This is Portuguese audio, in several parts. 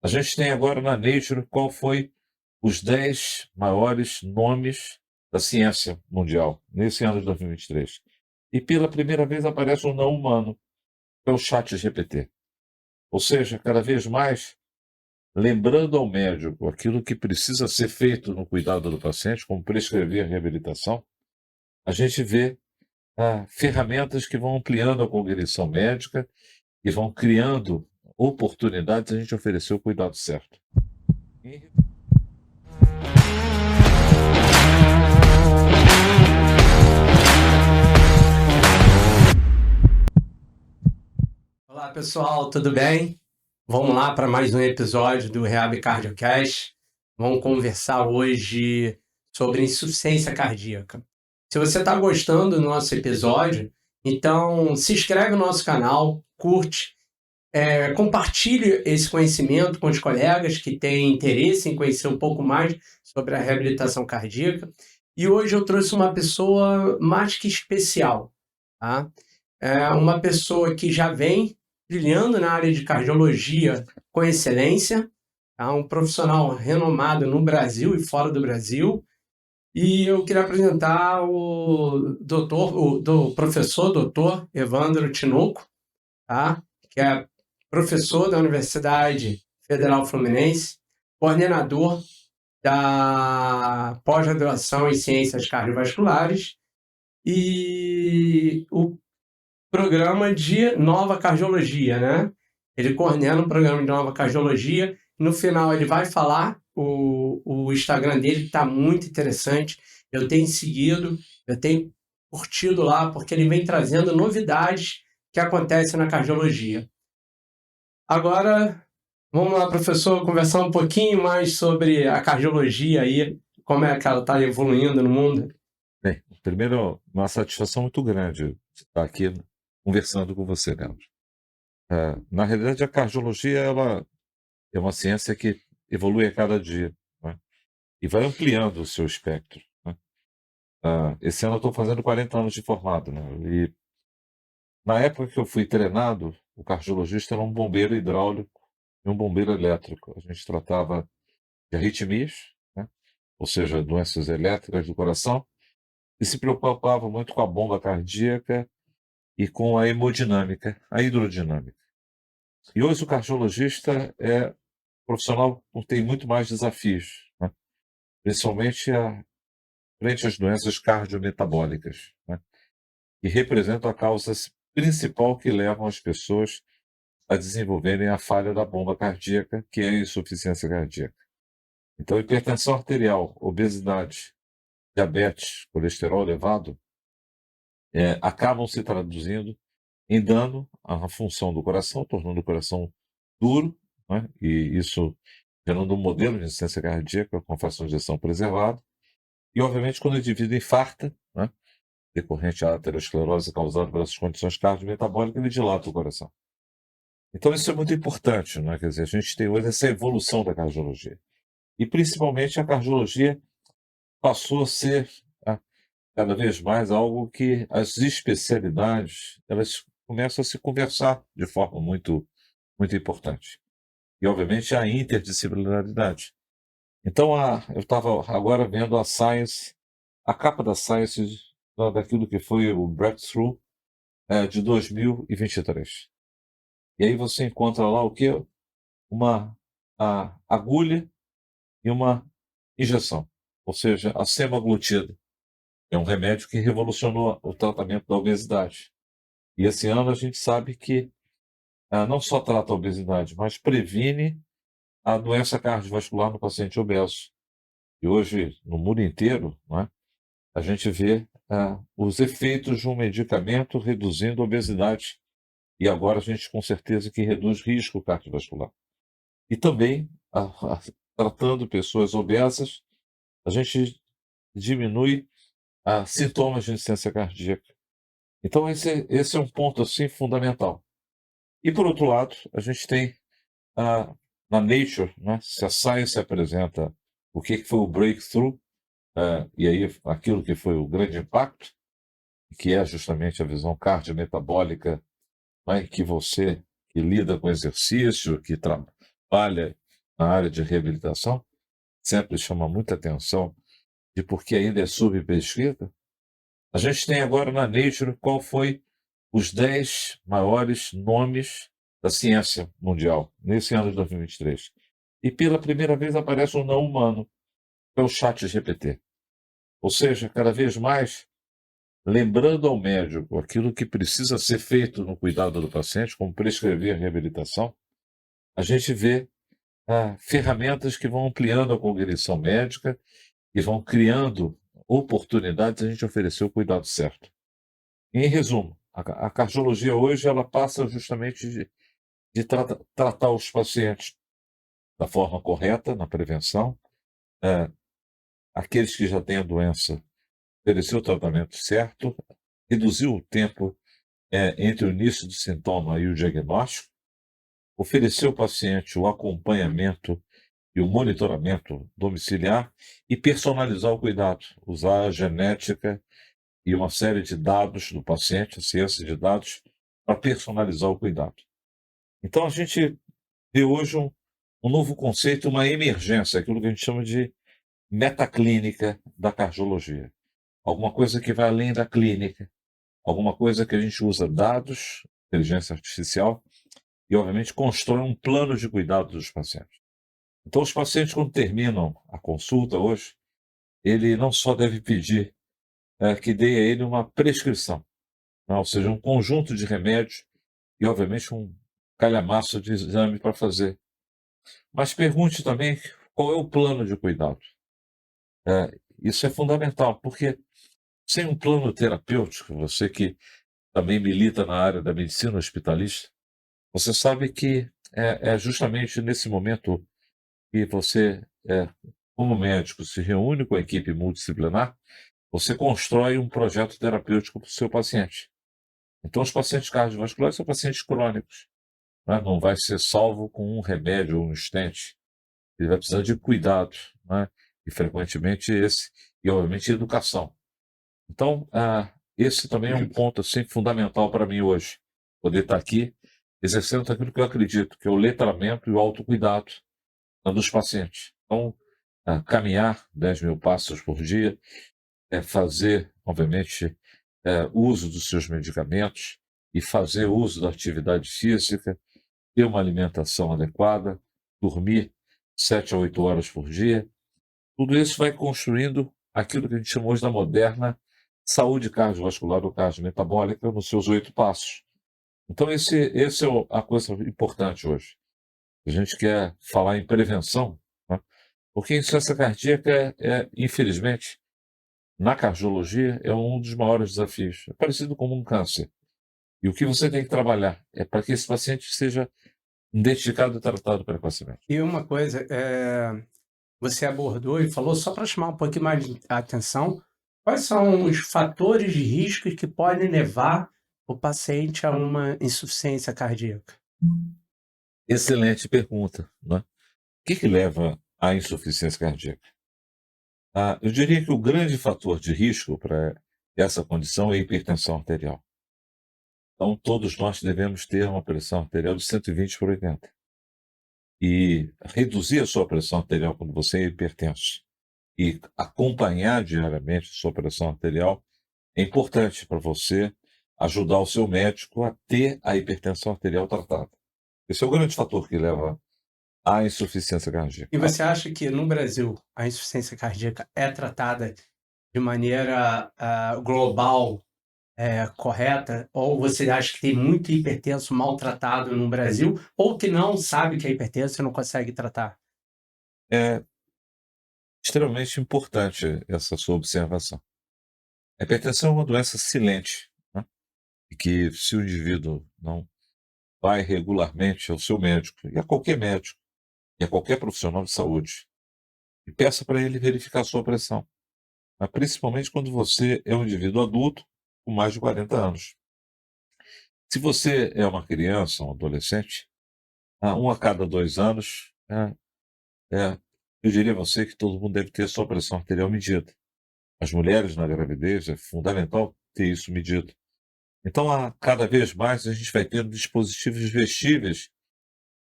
A gente tem agora na Nature qual foi os 10 maiores nomes da ciência mundial nesse ano de 2023. E pela primeira vez aparece um não humano, que é o ChatGPT. Ou seja, cada vez mais lembrando ao médico aquilo que precisa ser feito no cuidado do paciente, como prescrever reabilitação, a gente vê ferramentas que vão ampliando a cognição médica e vão criando oportunidades de a gente oferecer o cuidado certo. Olá pessoal, tudo bem? Vamos lá para mais um episódio do Rehab CardioCast. Vamos conversar hoje sobre insuficiência cardíaca. Se você está gostando do nosso episódio, então se inscreve no nosso canal, curte, compartilhe esse conhecimento com os colegas que têm interesse em conhecer um pouco mais sobre a reabilitação cardíaca. E hoje eu trouxe uma pessoa mais que especial, tá? É uma pessoa que já vem brilhando na área de cardiologia com excelência, tá? Um profissional renomado no Brasil e fora do Brasil. E eu queria apresentar o professor doutor Evandro Tinoco, tá? Que é professor da Universidade Federal Fluminense, coordenador da pós-graduação em Ciências Cardiovasculares e o programa de Nova Cardiologia, né? Ele coordena um programa de Nova Cardiologia. No final ele vai falar, o Instagram dele está muito interessante. Eu tenho seguido, eu tenho curtido lá, porque ele vem trazendo novidades que acontecem na cardiologia. Agora, vamos lá, professor, conversar um pouquinho mais sobre a cardiologia aí, como é que ela está evoluindo no mundo. Bem, primeiro, uma satisfação muito grande estar aqui conversando com você, Leandro. Na realidade, a cardiologia ela é uma ciência que evolui a cada dia, né? E vai ampliando o seu espectro, né? Esse ano eu estou fazendo 40 anos de formado, né? E na época que eu fui treinado, o cardiologista era um bombeiro hidráulico e um bombeiro elétrico. A gente tratava de arritmias, né? Ou seja, doenças elétricas do coração, e se preocupava muito com a bomba cardíaca e com a hemodinâmica, a hidrodinâmica. E hoje o cardiologista é profissional que tem muito mais desafios, né? Principalmente frente às doenças cardiometabólicas, né? Que representam a causa principal que levam as pessoas a desenvolverem a falha da bomba cardíaca, que é a insuficiência cardíaca. Então, hipertensão arterial, obesidade, diabetes, colesterol elevado, acabam se traduzindo em dano à função do coração, tornando o coração duro, né? E isso gerando um modelo de insuficiência cardíaca com fração de ejeção preservada. E, obviamente, quando o indivíduo infarta, né, decorrente à aterosclerose causada pelas condições cardiometabólicas, ele dilata o coração. Então, isso é muito importante, né? Quer dizer, a gente tem hoje essa evolução da cardiologia. E, principalmente, a cardiologia passou a ser cada vez mais algo que as especialidades elas começam a se conversar de forma muito, muito importante. E, obviamente, a interdisciplinaridade. Então, eu estava agora vendo a Science, a capa da Science daquilo que foi o Breakthrough de 2023. E aí você encontra lá o quê? Uma agulha e uma injeção, ou seja, a semaglutida. É um remédio que revolucionou o tratamento da obesidade. E esse ano a gente sabe que não só trata a obesidade, mas previne a doença cardiovascular no paciente obeso. E hoje, no mundo inteiro, né, a gente vê os efeitos de um medicamento reduzindo a obesidade. E agora a gente, com certeza, que reduz risco cardiovascular. E também, tratando pessoas obesas, a gente diminui sintomas de insuficiência cardíaca. Então, esse é um ponto assim fundamental. E, por outro lado, a gente tem na Nature, né, se a Science apresenta o que foi o breakthrough, e aí aquilo que foi o grande impacto, que é justamente a visão cardiometabólica, né, que você que lida com exercício, que trabalha na área de reabilitação, sempre chama muita atenção de porque ainda é subpesquisa. A gente tem agora na Nature qual foi os 10 maiores nomes da ciência mundial nesse ano de 2023. E pela primeira vez aparece um não humano, que é o ChatGPT. Ou seja, cada vez mais lembrando ao médico aquilo que precisa ser feito no cuidado do paciente, como prescrever reabilitação, a gente vê ferramentas que vão ampliando a cognição médica e vão criando oportunidades de a gente oferecer o cuidado certo. Em resumo, a cardiologia hoje ela passa justamente de tratar os pacientes da forma correta, na prevenção, aqueles que já têm a doença, oferecer o tratamento certo, reduzir o tempo entre o início do sintoma e o diagnóstico, oferecer ao paciente o acompanhamento e o monitoramento domiciliar e personalizar o cuidado, usar a genética e uma série de dados do paciente, a ciência de dados, para personalizar o cuidado. Então, a gente vê hoje um novo conceito, uma emergência, aquilo que a gente chama de metaclínica da cardiologia. Alguma coisa que vai além da clínica, alguma coisa que a gente usa dados, inteligência artificial, e, obviamente, constrói um plano de cuidado dos pacientes. Então, os pacientes, quando terminam a consulta hoje, ele não só deve pedir que dê a ele uma prescrição, né? Ou seja, um conjunto de remédios e, obviamente, um calhamaço de exame para fazer. Mas pergunte também qual é o plano de cuidado. Isso é fundamental, porque sem um plano terapêutico, você que também milita na área da medicina hospitalista, você sabe que é justamente nesse momento que você, como médico, se reúne com a equipe multidisciplinar, você constrói um projeto terapêutico para o seu paciente. Então, os pacientes cardiovasculares são pacientes crônicos, né? Não vai ser salvo com um remédio ou um stent. Ele vai precisar de cuidado, né? E frequentemente e obviamente educação. Então, esse também é um ponto assim, fundamental para mim hoje, poder estar aqui exercendo aquilo que eu acredito, que é o letramento e o autocuidado dos pacientes. Então, caminhar 10.000 passos por dia, fazer, obviamente, uso dos seus medicamentos e fazer uso da atividade física, ter uma alimentação adequada, dormir 7 a 8 horas por dia. Tudo isso vai construindo aquilo que a gente chama hoje da moderna saúde cardiovascular ou cardiometabólica nos seus 8 passos. Então, esse é a coisa importante hoje. A gente quer falar em prevenção, né? Porque a insuficiência cardíaca infelizmente, na cardiologia, é um dos maiores desafios. É parecido com um câncer. E o que você tem que trabalhar é para que esse paciente seja identificado e tratado precocemente. E uma coisa, você abordou e falou, só para chamar um pouquinho mais a atenção, quais são os fatores de risco que podem levar o paciente a uma insuficiência cardíaca? Excelente pergunta, né? O que leva à insuficiência cardíaca? Eu diria que o grande fator de risco para essa condição é a hipertensão arterial. Então, todos nós devemos ter uma pressão arterial de 120 por 80. E reduzir a sua pressão arterial quando você é hipertenso e acompanhar diariamente a sua pressão arterial é importante para você ajudar o seu médico a ter a hipertensão arterial tratada. Esse é o grande fator que leva à insuficiência cardíaca. E você acha que no Brasil a insuficiência cardíaca é tratada de maneira global, correta? Ou você acha que tem muito hipertenso maltratado no Brasil? Ou que não sabe que é hipertenso e não consegue tratar? É extremamente importante essa sua observação. A hipertensão é uma doença silente, né? E que se o indivíduo não vai regularmente ao seu médico, e a qualquer médico, e a qualquer profissional de saúde, e peça para ele verificar a sua pressão, mas principalmente quando você é um indivíduo adulto com mais de 40 anos. Se você é uma criança, um adolescente, um a cada 2 anos, eu diria a você que todo mundo deve ter a sua pressão arterial medida. As mulheres na gravidez é fundamental ter isso medido. Então, cada vez mais a gente vai tendo dispositivos vestíveis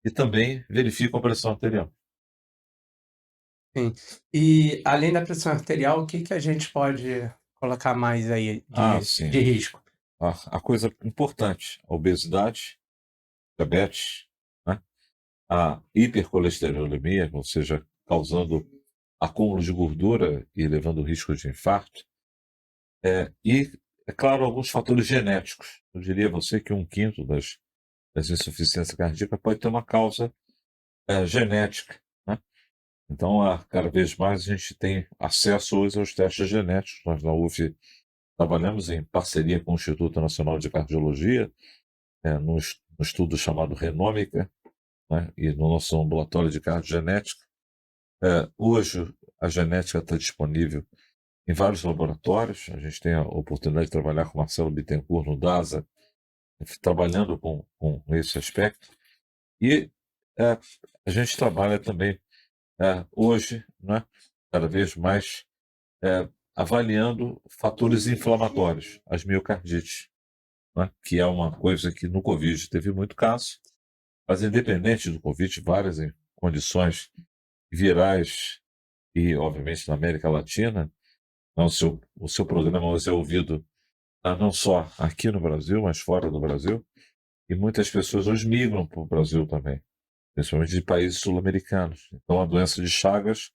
e também verificam a pressão arterial. Sim. E além da pressão arterial, o que que a gente pode colocar mais aí de Sim. risco? A coisa importante, a obesidade, diabetes, né? A hipercolesterolemia, ou seja, causando acúmulo de gordura e levando o risco de infarto. E, é claro, alguns fatores genéticos. Eu diria a você que 1/5 das insuficiências cardíacas pode ter uma causa genética, né? Então, cada vez mais a gente tem acesso hoje aos testes genéticos. Nós na UF trabalhamos em parceria com o Instituto Nacional de Cardiologia, num estudo chamado Renômica, né? E no nosso ambulatório de cardiogenética. Hoje a genética está disponível em vários laboratórios. A gente tem a oportunidade de trabalhar com Marcelo Bittencourt no DASA, trabalhando com esse aspecto. E a gente trabalha também hoje, né, cada vez mais, avaliando fatores inflamatórios, as miocardites, né, que é uma coisa que no Covid teve muito caso, mas independente do Covid, várias condições virais e, obviamente, na América Latina, né, o seu programa hoje é ouvido não só aqui no Brasil, mas fora do Brasil, e muitas pessoas hoje migram para o Brasil também, principalmente de países sul-americanos. Então, a doença de Chagas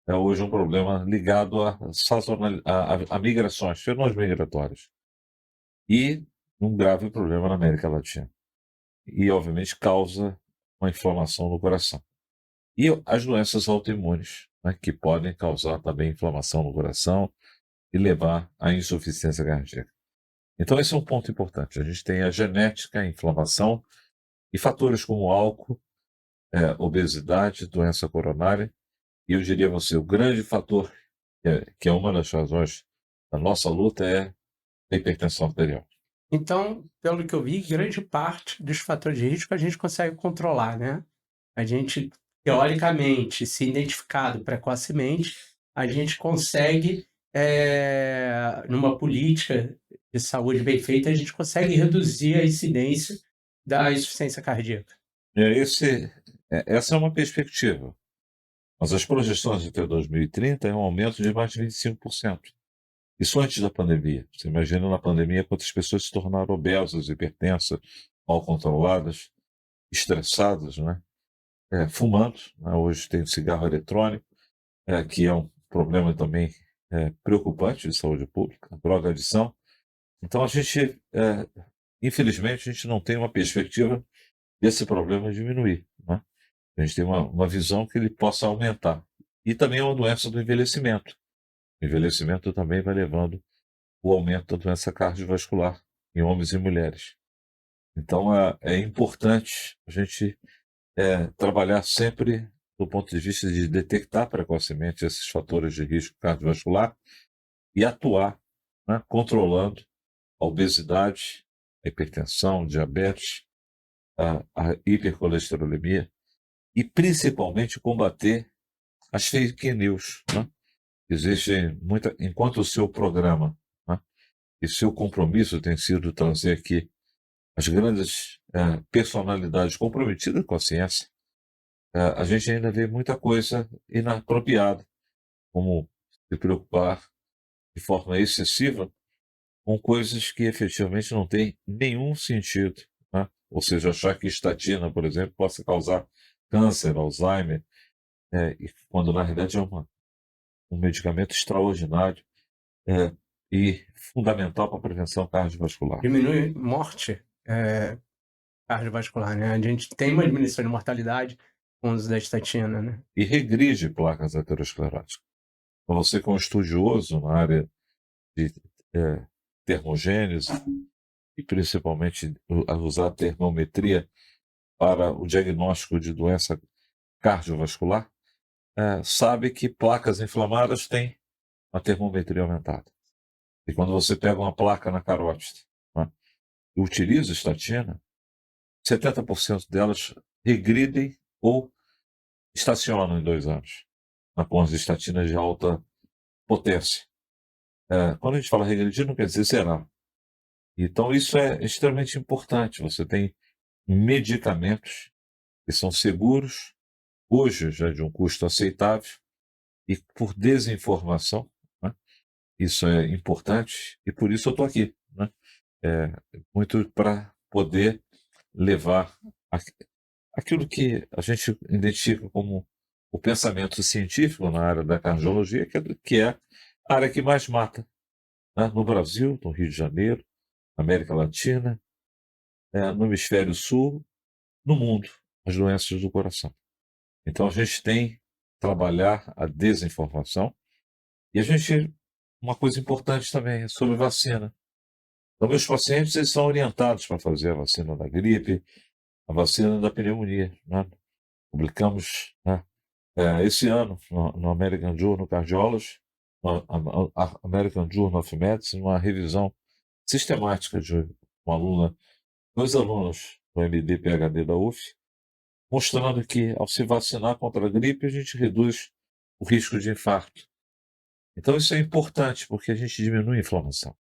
é hoje um problema ligado a migrações, fenômenos migratórios, e um grave problema na América Latina. E, obviamente, causa uma inflamação no coração. E as doenças autoimunes, né, que podem causar também inflamação no coração e levar à insuficiência cardíaca. Então, esse é um ponto importante. A gente tem a genética, a inflamação e fatores como álcool, obesidade, doença coronária. E eu diria a você, o grande fator, que é uma das razões da nossa luta, é a hipertensão arterial. Então, pelo que eu vi, grande parte dos fatores de risco a gente consegue controlar, né? A gente, teoricamente, se identificado precocemente, a gente consegue, numa política de saúde bem feita, a gente consegue reduzir a incidência da insuficiência cardíaca. Essa é uma perspectiva, mas as projeções até 2030 é um aumento de mais de 25%. Isso antes da pandemia. Você imagina na pandemia quantas pessoas se tornaram obesas, hipertensas, mal controladas, estressadas, né? Fumando, né? Hoje tem o cigarro eletrônico, que é um problema também preocupante de saúde pública, a droga adição. Então, infelizmente, a gente não tem uma perspectiva desse problema diminuir, né? A gente tem uma visão que ele possa aumentar. E também é uma doença do envelhecimento. O envelhecimento também vai levando o aumento da doença cardiovascular em homens e mulheres. Então, é importante a gente trabalhar sempre do ponto de vista de detectar precocemente esses fatores de risco cardiovascular e atuar, né, controlando a obesidade, a hipertensão, diabetes, a hipercolesterolemia e, principalmente, combater as fake news, né? Existem enquanto o seu programa, né, e seu compromisso tem sido trazer aqui as grandes personalidades comprometidas com a ciência, a gente ainda vê muita coisa inapropriada, como se preocupar de forma excessiva com coisas que efetivamente não têm nenhum sentido, né? Ou seja, achar que estatina, por exemplo, possa causar câncer, Alzheimer, e quando na realidade é um medicamento extraordinário, é, e fundamental para a prevenção cardiovascular. Diminui morte, cardiovascular, né? A gente tem uma diminuição de mortalidade com o uso da estatina, né? E regride placas ateroscleróticas. Para você que é um estudioso na área de termogênese e principalmente usar a termometria para o diagnóstico de doença cardiovascular, sabe que placas inflamadas têm uma termometria aumentada. E quando você pega uma placa na carótida, né, e utiliza estatina, 70% delas regridem ou estacionam em 2 anos, com as estatinas de alta potência. Quando a gente fala regredir, não quer dizer zerar. Então, isso é extremamente importante. Você tem medicamentos que são seguros, hoje já de um custo aceitável, e por desinformação, né? Isso é importante e por isso eu estou aqui, né? É, muito para poder levar aqu- aquilo que a gente identifica como o pensamento científico na área da cardiologia, que é a área que mais mata, né? No Brasil, no Rio de Janeiro, na América Latina, no Hemisfério Sul, no mundo, as doenças do coração. Então a gente tem que trabalhar a desinformação e a gente, uma coisa importante também é sobre vacina. Então, meus pacientes eles são orientados para fazer a vacina da gripe, a vacina da pneumonia, né? Publicamos, né, esse ano no American Journal of Cardiology, no American Journal of Medicine, uma revisão sistemática de uma aluna, dois alunos do MD-PhD da UF, mostrando que ao se vacinar contra a gripe, a gente reduz o risco de infarto. Então isso é importante, porque a gente diminui a inflamação.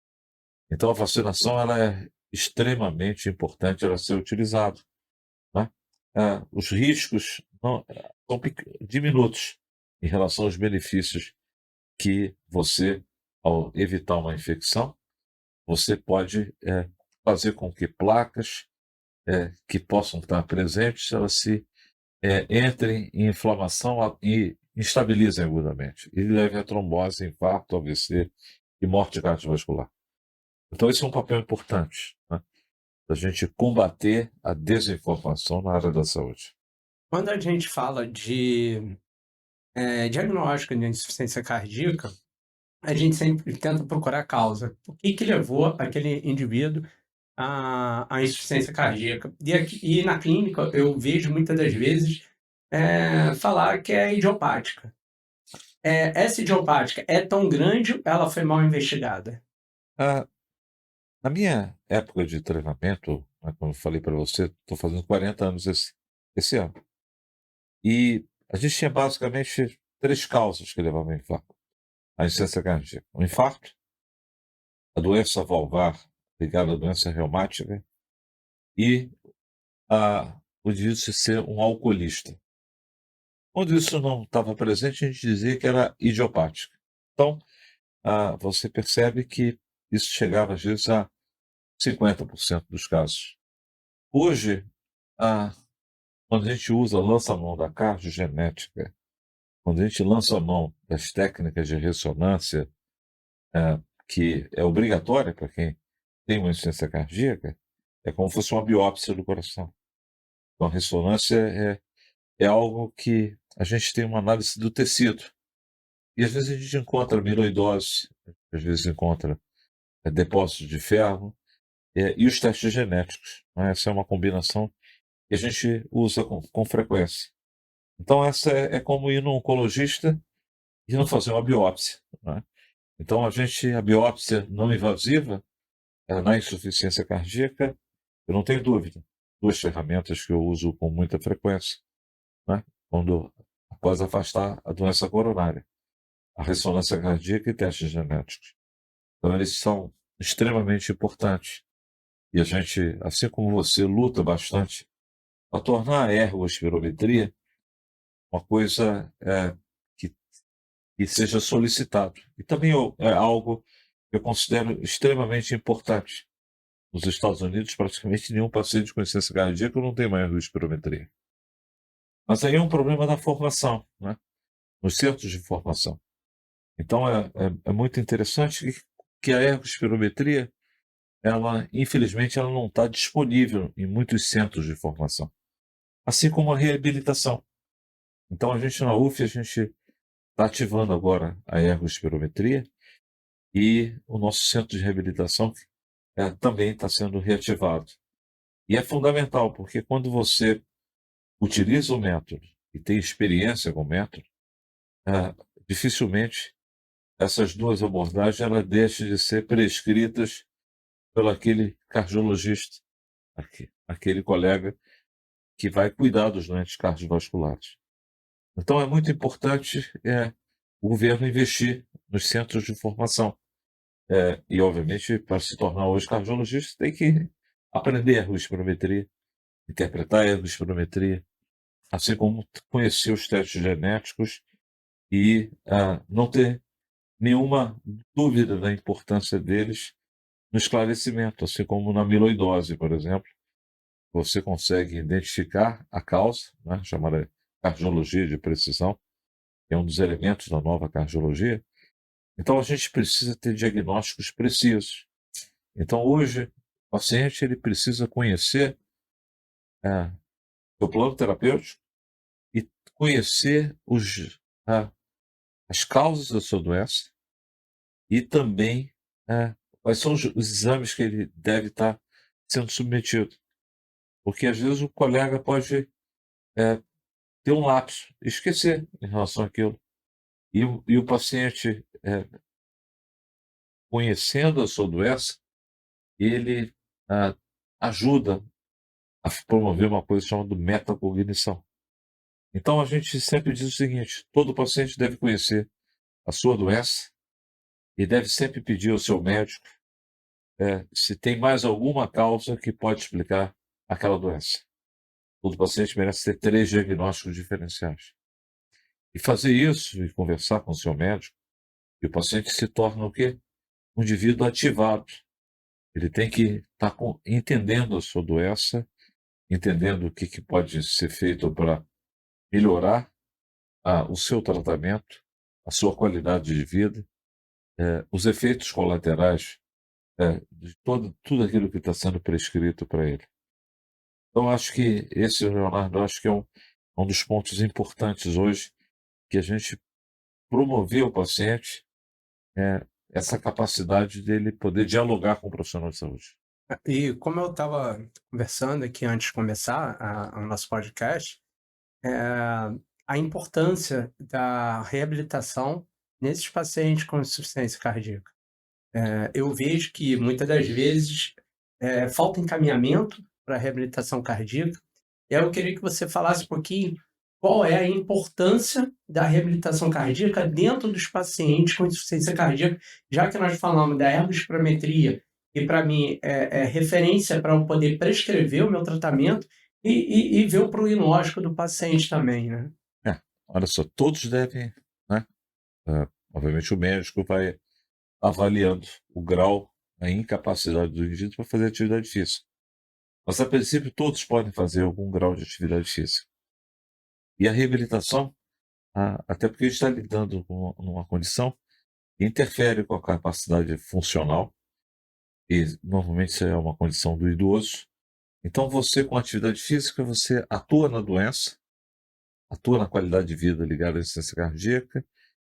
Então a vacinação ela é extremamente importante ela ser utilizada, né? Os riscos são diminutos em relação aos benefícios que você, ao evitar uma infecção, você pode fazer com que placas que possam estar presentes, elas se entrem em inflamação e instabilizem agudamente, e levem a trombose, infarto, AVC e morte cardiovascular. Então, esse é um papel importante, né, da gente combater a desinformação na área da saúde. Quando a gente fala de diagnóstico de insuficiência cardíaca, a gente sempre tenta procurar a causa. O que que levou aquele indivíduo à insuficiência cardíaca? E na clínica eu vejo muitas das vezes falar que é idiopática. Essa idiopática é tão grande, ela foi mal investigada? Ah, na minha época de treinamento, né, como eu falei para você, estou fazendo 40 anos esse ano. E a gente tinha basicamente três causas que levavam ao infarto, a insuficiência cardíaca. O infarto, a doença valvar ligada à doença reumática e o indivíduo ser um alcoolista. Quando isso não estava presente, a gente dizia que era idiopática. Então, você percebe que isso chegava às vezes a 50% dos casos. Hoje, ah, quando a gente lança a mão da cardiogenética, quando a gente lança a mão das técnicas de ressonância, que é obrigatória para quem tem uma insuficiência cardíaca, é como se fosse uma biópsia do coração. Então, a ressonância é algo que a gente tem uma análise do tecido. E às vezes a gente encontra amiloidose, às vezes encontra depósitos de ferro, e os testes genéticos, né? Essa é uma combinação que a gente usa com frequência. Então, essa é como ir no oncologista e não fazer uma biópsia, né? Então, a biópsia não invasiva, na insuficiência cardíaca, eu não tenho dúvida. Duas ferramentas que eu uso com muita frequência, né? Após afastar a doença coronária, a ressonância cardíaca e testes genéticos. Então, eles são extremamente importantes. E a gente, assim como você, luta bastante para tornar a ergospirometria uma coisa que, que seja solicitado. E também é algo que eu considero extremamente importante. Nos Estados Unidos, praticamente nenhum paciente com insuficiência cardíaca não tem mais ergospirometria. Mas aí é um problema da formação, né? Nos centros de formação. Então, é muito interessante que a ergospirometria, ela, infelizmente, ela não está disponível em muitos centros de formação. Assim como a reabilitação. Então, a gente na UF, a gente está ativando agora a ergospirometria e o nosso centro de reabilitação também está sendo reativado. E é fundamental, porque quando você utiliza o método e tem experiência com o método, eh, dificilmente essas duas abordagens elas deixam de ser prescritas pelo aquele cardiologista, aquele colega que vai cuidar dos doentes cardiovasculares. Então é muito importante o governo investir nos centros de formação. E, obviamente, para se tornar hoje cardiologista, tem que aprender a ergospirometria, interpretar a ergospirometria, assim como conhecer os testes genéticos e não ter nenhuma dúvida da importância deles no esclarecimento, assim como na amiloidose, por exemplo, você consegue identificar a causa, né, chamada cardiologia de precisão, que é um dos elementos da nova cardiologia. Então a gente precisa ter diagnósticos precisos. Então hoje o paciente ele precisa conhecer o plano terapêutico e conhecer as causas da sua doença e também quais são os exames que ele deve estar sendo submetido. Porque às vezes o colega pode ter um lapso, esquecer em relação àquilo. E o paciente, conhecendo a sua doença, ele ajuda a promover uma coisa chamada metacognição. Então a gente sempre diz o seguinte: todo paciente deve conhecer a sua doença e deve sempre pedir ao seu médico se tem mais alguma causa que pode explicar aquela doença. Todo paciente merece ter 3 diagnósticos diferenciais. E fazer isso e conversar com o seu médico, e o paciente se torna o quê? Um indivíduo ativado. Ele tem que estar entendendo a sua doença, entendendo o que pode ser feito para melhorar o seu tratamento, a sua qualidade de vida, os efeitos colaterais de tudo aquilo que está sendo prescrito para ele. Então, acho que esse, Leonardo, acho que é um dos pontos importantes hoje, que a gente promover o paciente, essa capacidade dele poder dialogar com o profissional de saúde. E como eu estava conversando aqui antes de começar o nosso podcast, a importância da reabilitação nesses pacientes com insuficiência cardíaca. Eu vejo que muitas das vezes falta encaminhamento para a reabilitação cardíaca. E aí eu queria que você falasse um pouquinho qual é a importância da reabilitação cardíaca dentro dos pacientes com insuficiência cardíaca, já que nós falamos da ergospirometria, e para mim é referência para eu poder prescrever o meu tratamento e ver o prognóstico do paciente também, né? Olha só, todos devem, né? Obviamente o médico vai avaliando o grau, a incapacidade do indivíduo para fazer atividade física. Mas, a princípio, todos podem fazer algum grau de atividade física. E a reabilitação, até porque a gente está lidando com uma condição que interfere com a capacidade funcional, e normalmente isso é uma condição do idoso. Então, você, com atividade física, você atua na doença, atua na qualidade de vida ligada à insuficiência cardíaca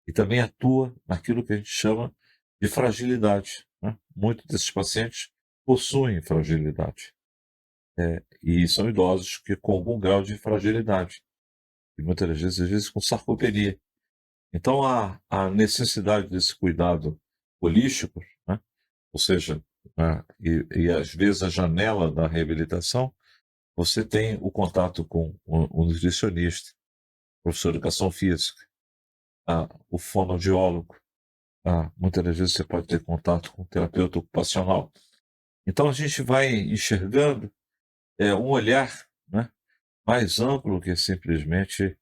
e também atua naquilo que a gente chama de fragilidade, né? Muitos desses pacientes possuem fragilidade. E são idosos que com algum grau de fragilidade, e muitas das vezes com sarcopenia. Então, a necessidade desse cuidado holístico, né? Ou seja, e às vezes a janela da reabilitação, você tem o contato com o nutricionista, o professor de educação física, o fonoaudiólogo, muitas das vezes você pode ter contato com o terapeuta ocupacional. Então a gente vai enxergando um olhar, né, mais amplo que simplesmente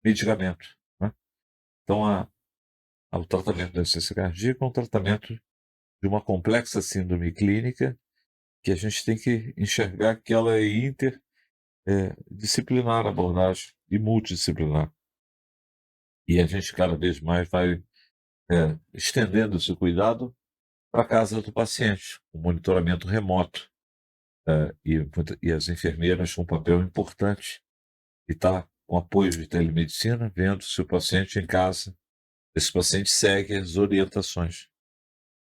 medicamento, né? Então o tratamento da insuficiência cardíaca é um tratamento de uma complexa síndrome clínica que a gente tem que enxergar que ela é interdisciplinar a abordagem e multidisciplinar. E a gente cada vez mais vai estendendo esse cuidado para a casa do paciente, o monitoramento remoto. E as enfermeiras com um papel importante e está com apoio de telemedicina, vendo se o paciente em casa, esse paciente segue as orientações.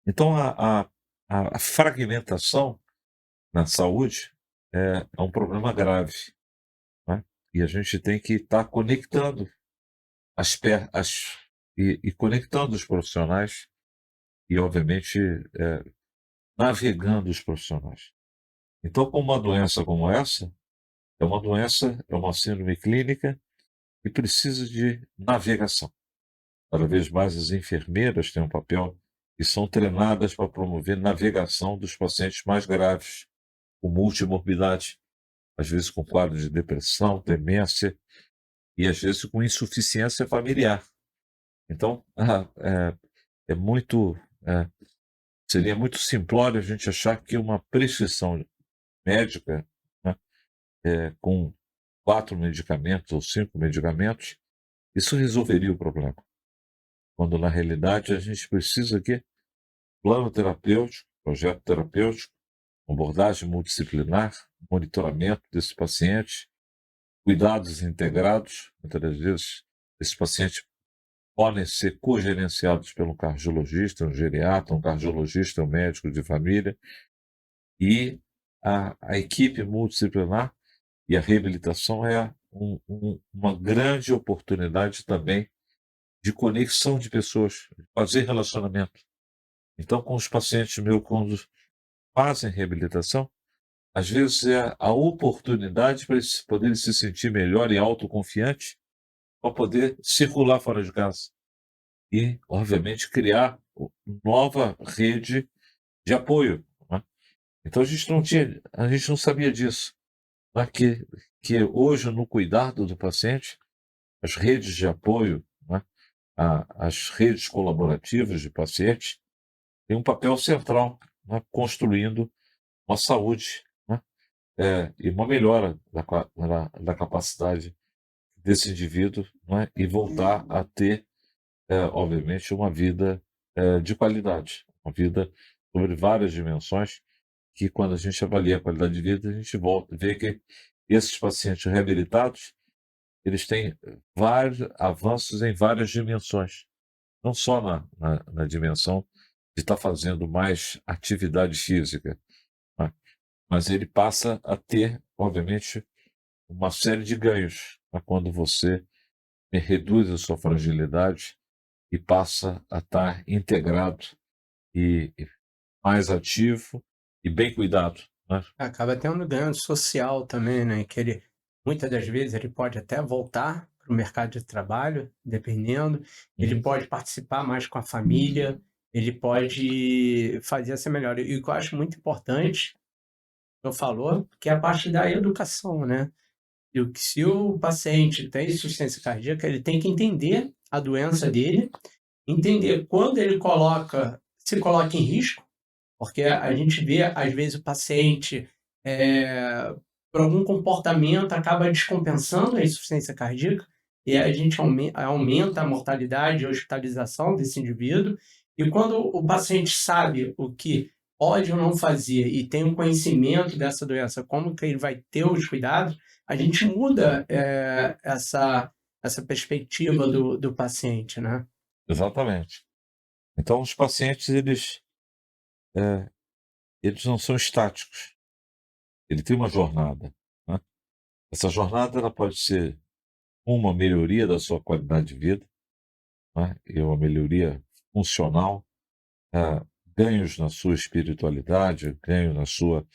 Então, a fragmentação na saúde é um problema grave, né? E a gente tem que estar conectando e conectando os profissionais e, obviamente, navegando os profissionais. Então, com uma doença como essa, é uma síndrome clínica que precisa de navegação. Cada vez mais as enfermeiras têm um papel e são treinadas para promover navegação dos pacientes mais graves, com multimorbidade, às vezes com quadro de depressão, demência e às vezes com insuficiência familiar. Então, é muito, eh, seria muito simplório a gente achar que uma prescrição médica, né, com 4 medicamentos ou 5 medicamentos, isso resolveria o problema. Quando na realidade a gente precisa que plano terapêutico, projeto terapêutico, abordagem multidisciplinar, monitoramento desse paciente, cuidados integrados. Muitas das vezes, esses pacientes podem ser cogerenciados pelo cardiologista, um geriatra, um cardiologista, um médico de família, e a equipe multidisciplinar e a reabilitação é uma grande oportunidade também de conexão de pessoas, de fazer relacionamento. Então, com os pacientes meus, quando fazem reabilitação, às vezes é a oportunidade para eles poderem se sentir melhor e autoconfiante para poder circular fora de casa e, obviamente, criar nova rede de apoio, né. Então a gente não sabia disso, né, que hoje no cuidado do paciente, as redes de apoio, né, as redes colaborativas de pacientes têm um papel central, né, construindo uma saúde, né, e uma melhora da capacidade desse indivíduo, né, e voltar a ter, obviamente, uma vida, de qualidade, uma vida sobre várias dimensões, que quando a gente avalia a qualidade de vida, a gente volta vê que esses pacientes reabilitados, eles têm vários avanços em várias dimensões, não só na dimensão de estar fazendo mais atividade física, né, mas ele passa a ter, obviamente, uma série de ganhos, né, quando você reduz a sua fragilidade e passa a estar integrado e mais ativo e bem cuidado, né. Acaba tendo ganho social também, né, que ele muitas das vezes ele pode até voltar para o mercado de trabalho, dependendo, ele Uhum. pode participar mais com a família, ele pode fazer essa melhora. E o que eu acho muito importante, eu falou, que é a parte da educação, né. E o que se o paciente tem insuficiência cardíaca, ele tem que entender a doença dele, entender quando ele se coloca em risco, porque a gente vê, às vezes, o paciente, por algum comportamento, acaba descompensando a insuficiência cardíaca, e a gente aumenta a mortalidade e a hospitalização desse indivíduo. E quando o paciente sabe o que pode ou não fazer e tem um conhecimento dessa doença, como que ele vai ter os cuidados, a gente muda, essa perspectiva do paciente, né. Exatamente. Então os pacientes eh, eles não são estáticos, ele tem uma jornada, né. Essa jornada ela pode ser uma melhoria da sua qualidade de vida, né, e uma melhoria funcional, ganhos na sua espiritualidade, ganhos na sua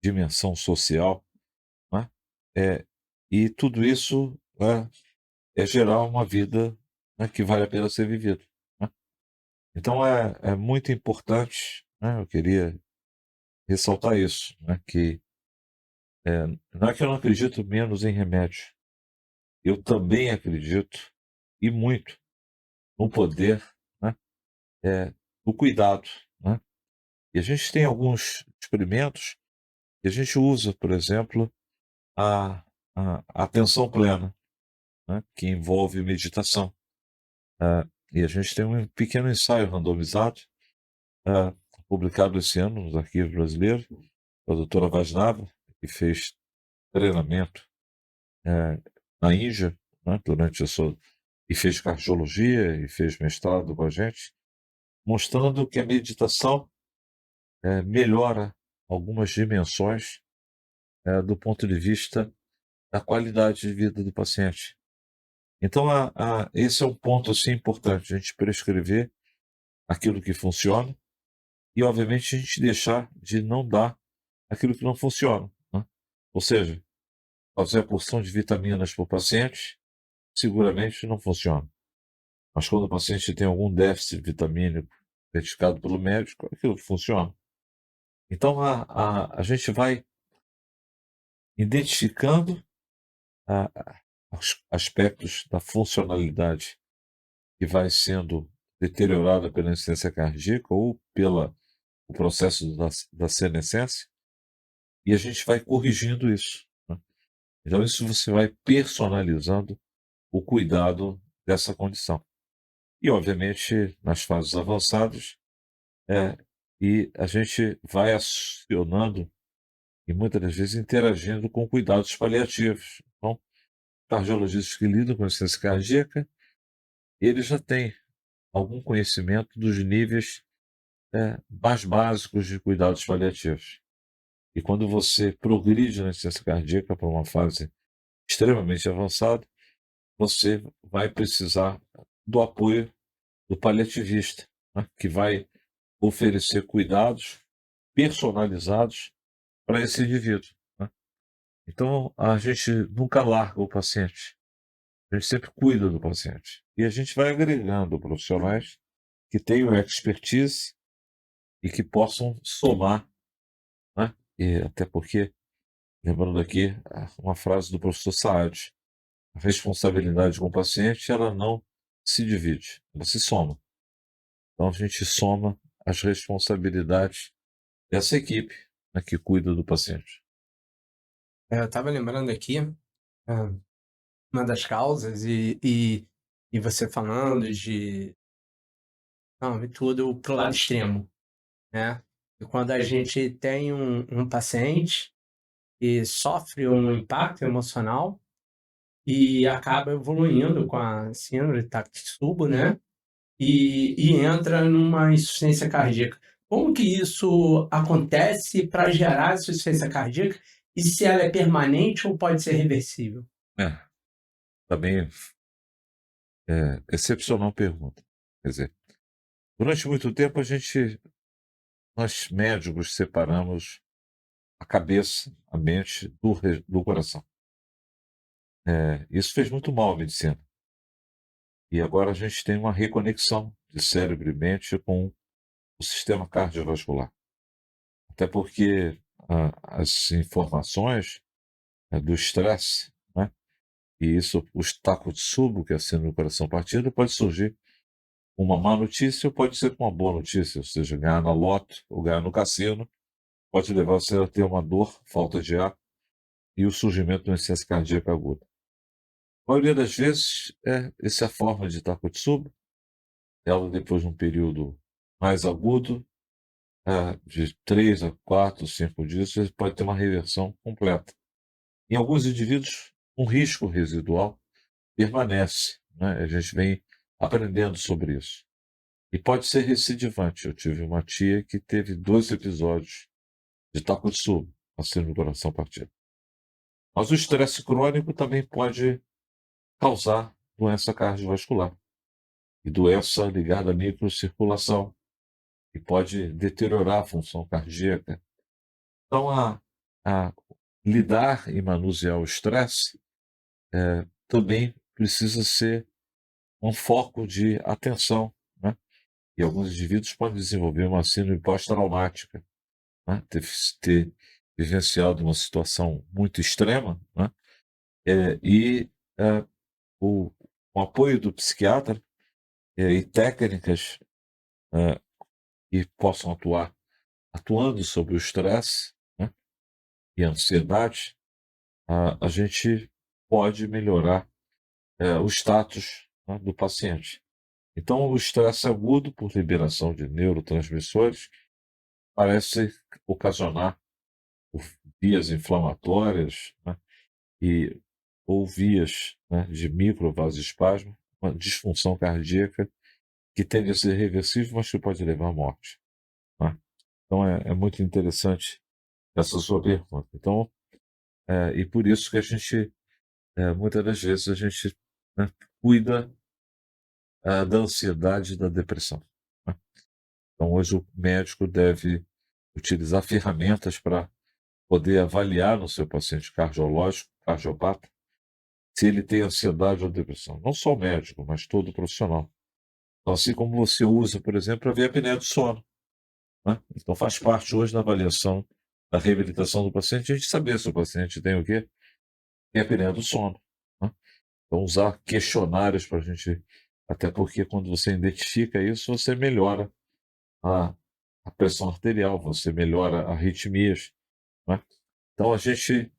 dimensão social, né, e tudo isso, é gerar uma vida, né, que vale a pena ser vivida, né. Então é muito importante, né, eu queria ressaltar isso, né, que, não é que eu não acredito menos em remédio, eu também acredito, e muito, no poder, né, do cuidado, né. E a gente tem alguns experimentos que a gente usa, por exemplo, a atenção plena, né, que envolve meditação. E a gente tem um pequeno ensaio randomizado, ah, publicado esse ano nos arquivos brasileiros, da doutora Vaisnava, que fez treinamento, eh, na Índia, né, durante a sua e fez cardiologia e fez mestrado com a gente, mostrando que a meditação, melhora algumas dimensões, do ponto de vista da qualidade de vida do paciente. Então esse é um ponto, assim, importante, a gente prescrever aquilo que funciona e, obviamente, a gente deixar de não dar aquilo que não funciona, né. Ou seja, fazer a porção de vitaminas para o paciente, seguramente não funciona. Mas quando o paciente tem algum déficit vitamínico verificado pelo médico, aquilo funciona. Então a gente vai identificando os aspectos da funcionalidade que vai sendo deteriorada pela insuficiência cardíaca ou pelo processo da senescência, e a gente vai corrigindo isso, né. Então isso você vai personalizando o cuidado dessa condição. E obviamente nas fases avançadas, é, e a gente vai acionando e muitas das vezes interagindo com cuidados paliativos. Então, cardiologistas que lidam com insuficiência cardíaca, eles já têm algum conhecimento dos níveis, mais básicos de cuidados paliativos. E quando você progride na insuficiência cardíaca para uma fase extremamente avançada, você vai precisar do apoio do paliativista, né, que vai oferecer cuidados personalizados para esse indivíduo, né. Então, a gente nunca larga o paciente, a gente sempre cuida do paciente. E a gente vai agregando profissionais que tenham expertise e que possam somar, né. E até porque, lembrando aqui uma frase do professor Saad: "A responsabilidade com o paciente, ela não se divide, ela se soma". Então a gente soma as responsabilidades dessa equipe, né, que cuida do paciente. Eu estava lembrando aqui, uma das causas e você falando de não, e tudo pro lado extremo, né. E quando a gente tem um paciente que sofre um impacto emocional e acaba evoluindo com a síndrome de Takotsubo, né, e entra numa insuficiência cardíaca. Como que isso acontece para gerar insuficiência cardíaca e se ela é permanente ou pode ser reversível? É, também, excepcional pergunta. Quer dizer, durante muito tempo nós médicos separamos a cabeça, a mente do coração. Isso fez muito mal à medicina. E agora a gente tem uma reconexão de cérebro e mente com o sistema cardiovascular. Até porque as informações, do estresse, né, e isso, o Takotsubo, que é a síndrome do coração partido, pode surgir uma má notícia ou pode ser uma boa notícia, ou seja, ganhar na loto ou ganhar no cassino, pode levar você a ter uma dor, falta de ar e o surgimento de uma insuficiência cardíaca aguda. A maioria das vezes, essa forma de Takotsubo, ela depois de um período mais agudo, de 3 a 4, 5 dias, você pode ter uma reversão completa. Em alguns indivíduos, um risco residual permanece, né, a gente vem aprendendo sobre isso. E pode ser recidivante. Eu tive uma tia que teve 2 episódios de Takotsubo, a síndrome do coração partido. Mas o estresse crônico também pode causar doença cardiovascular e doença ligada à microcirculação, e pode deteriorar a função cardíaca. Então, a lidar e manusear o estresse, também precisa ser um foco de atenção, né, e alguns indivíduos podem desenvolver uma síndrome pós-traumática, né, ter vivenciado uma situação muito extrema, né, e, o apoio do psiquiatra, e técnicas, que possam atuando sobre o estresse, né, e a ansiedade, a gente pode melhorar, o status, né, do paciente. Então, o estresse agudo, por liberação de neurotransmissores, parece ocasionar por vias inflamatórias, né, e ou vias, né, de microvasoespasmo, uma disfunção cardíaca que tende a ser reversível, mas que pode levar à morte, né. Então é muito interessante essa sua pergunta. Então, e por isso que a gente, muitas das vezes a gente, né, cuida, da ansiedade e da depressão, né. Então hoje o médico deve utilizar ferramentas para poder avaliar no seu paciente cardiológico, cardiopata, se ele tem ansiedade ou depressão. Não só o médico, mas todo profissional. Então, assim como você usa, por exemplo, para ver a apneia do sono, né. Então faz parte hoje da avaliação da reabilitação do paciente, a gente saber se o paciente tem o quê? Tem apneia do sono, né. Então usar questionários para a gente Até porque quando você identifica isso, você melhora a, a pressão arterial, você melhora arritmias, né? Então a gente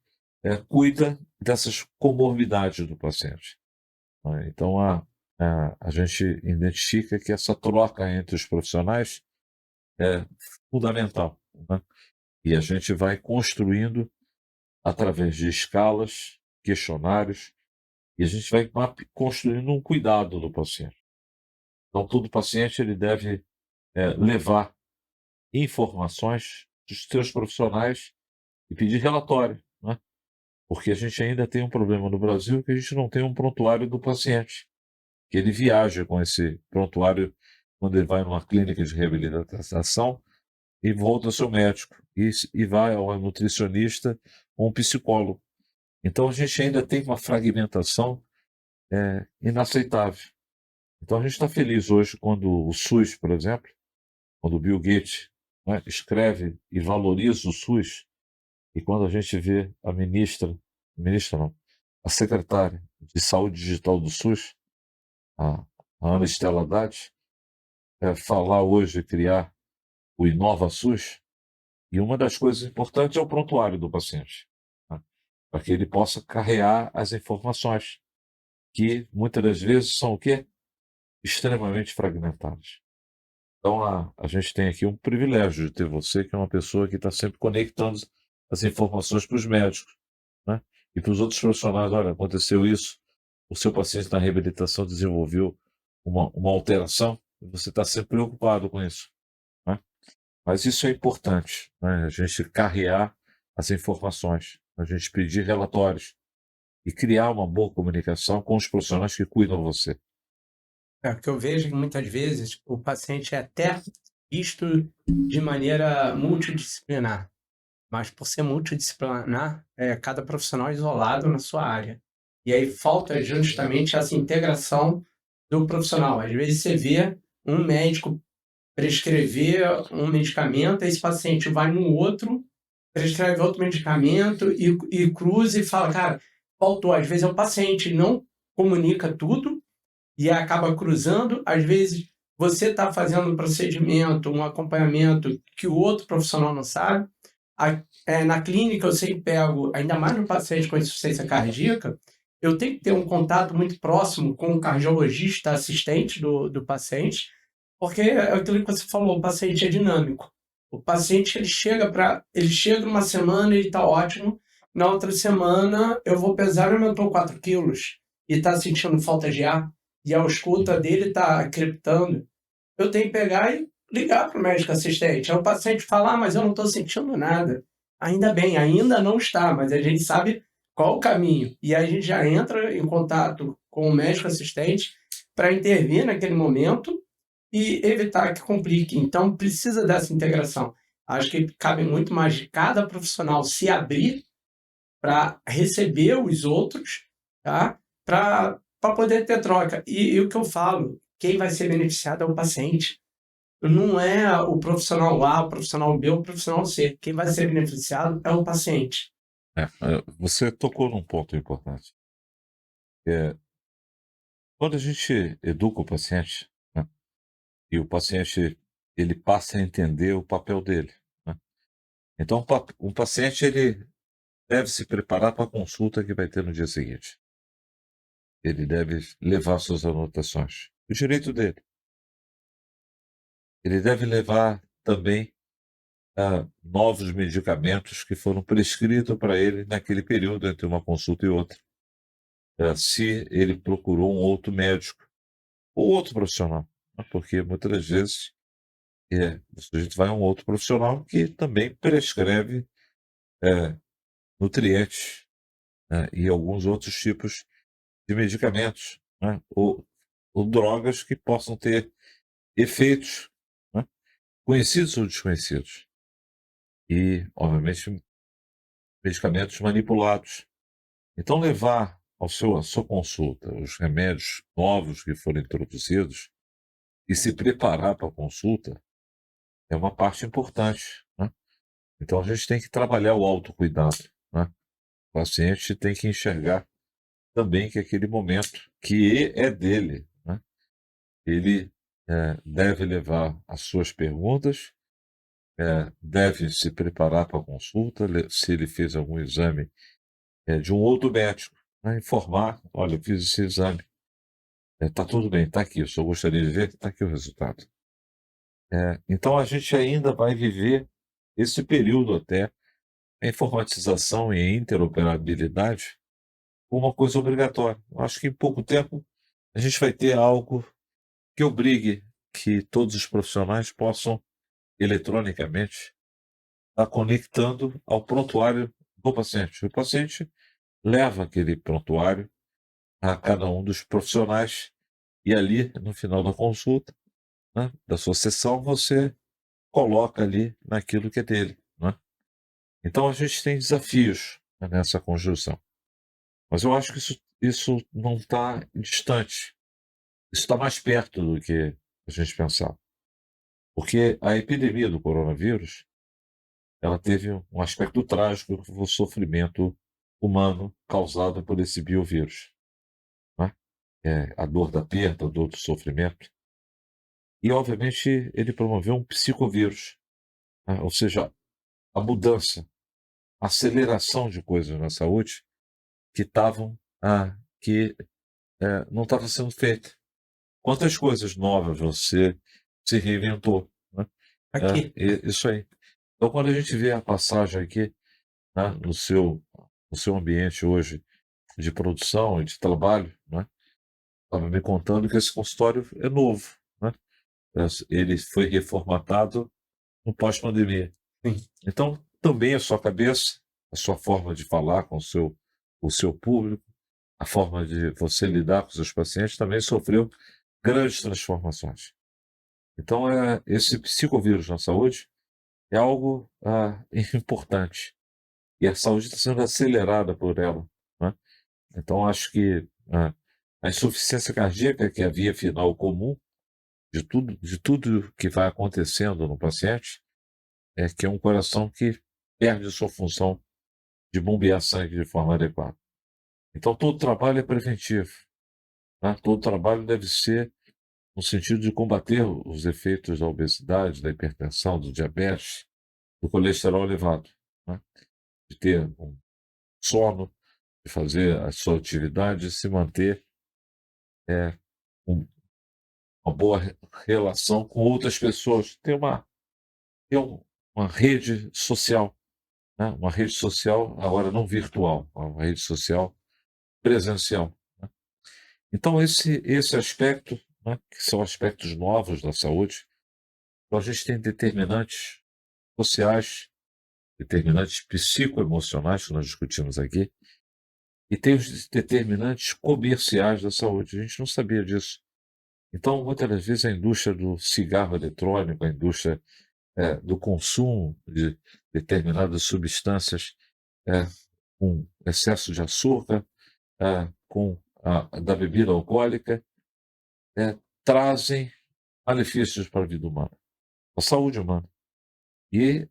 cuida dessas comorbidades do paciente, né? Então a gente identifica que essa troca entre os profissionais é fundamental, né? E a gente vai construindo através de escalas, questionários, e a gente vai construindo um cuidado do paciente. Então, todo paciente ele deve levar informações dos seus profissionais e pedir relatório, né? Porque a gente ainda tem um problema no Brasil que a gente não tem um prontuário do paciente, que ele viaja com esse prontuário quando ele vai numa clínica de reabilitação e volta ao seu médico, e vai ao nutricionista ou um psicólogo. Então a gente ainda tem uma fragmentação inaceitável. Então a gente está feliz hoje quando o SUS, por exemplo, quando o Bill Gates, né, escreve e valoriza o SUS, e quando a gente vê a ministra não, a secretária de Saúde Digital do SUS, a, a Ana Estela Haddad, falar hoje, criar o Inova SUS, e uma das coisas importantes é o prontuário do paciente, né, para que ele possa carregar as informações, que muitas das vezes são o quê? Extremamente fragmentadas. Então, a gente tem aqui um privilégio de ter você, que é uma pessoa que está sempre conectando as informações para os médicos, né? E para os outros profissionais. Olha, aconteceu isso, o seu paciente na reabilitação desenvolveu uma alteração, e você está sempre preocupado com isso, né? Mas isso é importante, né? A gente carregar as informações, a gente pedir relatórios e criar uma boa comunicação com os profissionais que cuidam de você. O que eu vejo é que muitas vezes o paciente é até visto de maneira multidisciplinar, mas por ser multidisciplinar, cada profissional é isolado na sua área. E aí falta justamente essa integração do profissional. Às vezes você vê um médico prescrever um medicamento, esse paciente vai no outro, prescreve outro medicamento e cruza e fala, cara, faltou. Às vezes é o paciente não comunica tudo e acaba cruzando. Às vezes você está fazendo um procedimento, um acompanhamento que o outro profissional não sabe. Na clínica eu sempre pego, ainda mais no paciente com insuficiência cardíaca, eu tenho que ter um contato muito próximo com o cardiologista assistente do paciente, porque é aquilo que você falou, o paciente é dinâmico. O paciente ele chega numa semana e ele está ótimo, na outra semana eu vou pesar e aumentou 4 quilos e está sentindo falta de ar e a ausculta dele está crepitando. Eu tenho que pegar e ligar para o médico assistente. Aí o paciente fala, mas eu não estou sentindo nada. Ainda bem, ainda não está, mas a gente sabe qual o caminho. E aí a gente já entra em contato com o médico assistente para intervir naquele momento e evitar que complique. Então, precisa dessa integração. Acho que cabe muito mais de cada profissional se abrir para receber os outros, tá? Para poder ter troca. E o que eu falo, quem vai ser beneficiado é o paciente. Não é o profissional A, o profissional B ou o profissional C. Quem vai ser beneficiado é o paciente. Você tocou num ponto importante. Quando a gente educa o paciente, né, e o paciente ele passa a entender o papel dele, né? Então, um paciente ele deve se preparar para a consulta que vai ter no dia seguinte. Ele deve levar suas anotações. O direito dele. Ele deve levar também novos medicamentos que foram prescritos para ele naquele período entre uma consulta e outra. Se ele procurou um outro médico ou outro profissional, né? Porque muitas das vezes a gente vai a um outro profissional que também prescreve nutrientes, né, e alguns outros tipos de medicamentos, né, ou drogas que possam ter efeitos, né, conhecidos ou desconhecidos. E, obviamente, medicamentos manipulados. Então, levar à sua consulta os remédios novos que foram introduzidos e se preparar para a consulta é uma parte importante, né? Então, a gente tem que trabalhar o autocuidado, né? O paciente tem que enxergar também que aquele momento que é dele, né? ele deve levar as suas perguntas, deve se preparar para a consulta, se ele fez algum exame de um outro médico, né, informar: olha, eu fiz esse exame, está tudo bem, está aqui, eu só gostaria de ver, está aqui o resultado. Então a gente ainda vai viver esse período até a informatização e a interoperabilidade como uma coisa obrigatória. Eu acho que em pouco tempo a gente vai ter algo que obrigue que todos os profissionais possam, eletronicamente, estar conectando ao prontuário do paciente. O paciente leva aquele prontuário a cada um dos profissionais e ali, no final da consulta, né, da sua sessão, você coloca ali naquilo que é dele, né. Então a gente tem desafios, né, nessa conjunção, mas eu acho que isso não está distante, isso está mais perto do que a gente pensava, porque a epidemia do coronavírus, ela teve um aspecto trágico, que foi o sofrimento humano causado por esse biovírus, né, a dor da perda, a dor do sofrimento, e obviamente ele promoveu um psicovírus, né, ou seja, a mudança, a aceleração de coisas na saúde que estavam, que não estava sendo feita. Quantas coisas novas você se reinventou, né? Aqui. Isso aí. Então, quando a gente vê a passagem aqui, né, no seu ambiente hoje de produção e de trabalho, né, estava me contando que esse consultório é novo, né? Ele foi reformatado no pós-pandemia. Sim. Então, também a sua cabeça, a sua forma de falar com o seu público, a forma de você lidar com os seus pacientes também sofreu grandes transformações. Então, esse psicovírus na saúde é algo importante. E a saúde está sendo acelerada por ela, né? Então, acho que a insuficiência cardíaca, que é a via final comum de tudo que vai acontecendo no paciente, é que é um coração que perde sua função de bombear sangue de forma adequada. Então, todo trabalho é preventivo, né? Todo trabalho deve ser no sentido de combater os efeitos da obesidade, da hipertensão, do diabetes, do colesterol elevado, né? De ter um sono, de fazer a sua atividade, de se manter com uma boa relação com outras pessoas, ter uma rede social, né? Uma rede social agora não virtual, uma rede social presencial, né? Então esse aspecto, né, que são aspectos novos da saúde, então a gente tem determinantes sociais, determinantes psicoemocionais que nós discutimos aqui, e tem os determinantes comerciais da saúde. A gente não sabia disso. Então, muitas das vezes, a indústria do cigarro eletrônico, a indústria do consumo de determinadas substâncias é, com excesso de açúcar, com da bebida alcoólica, trazem malefícios para a vida humana, para a saúde humana. E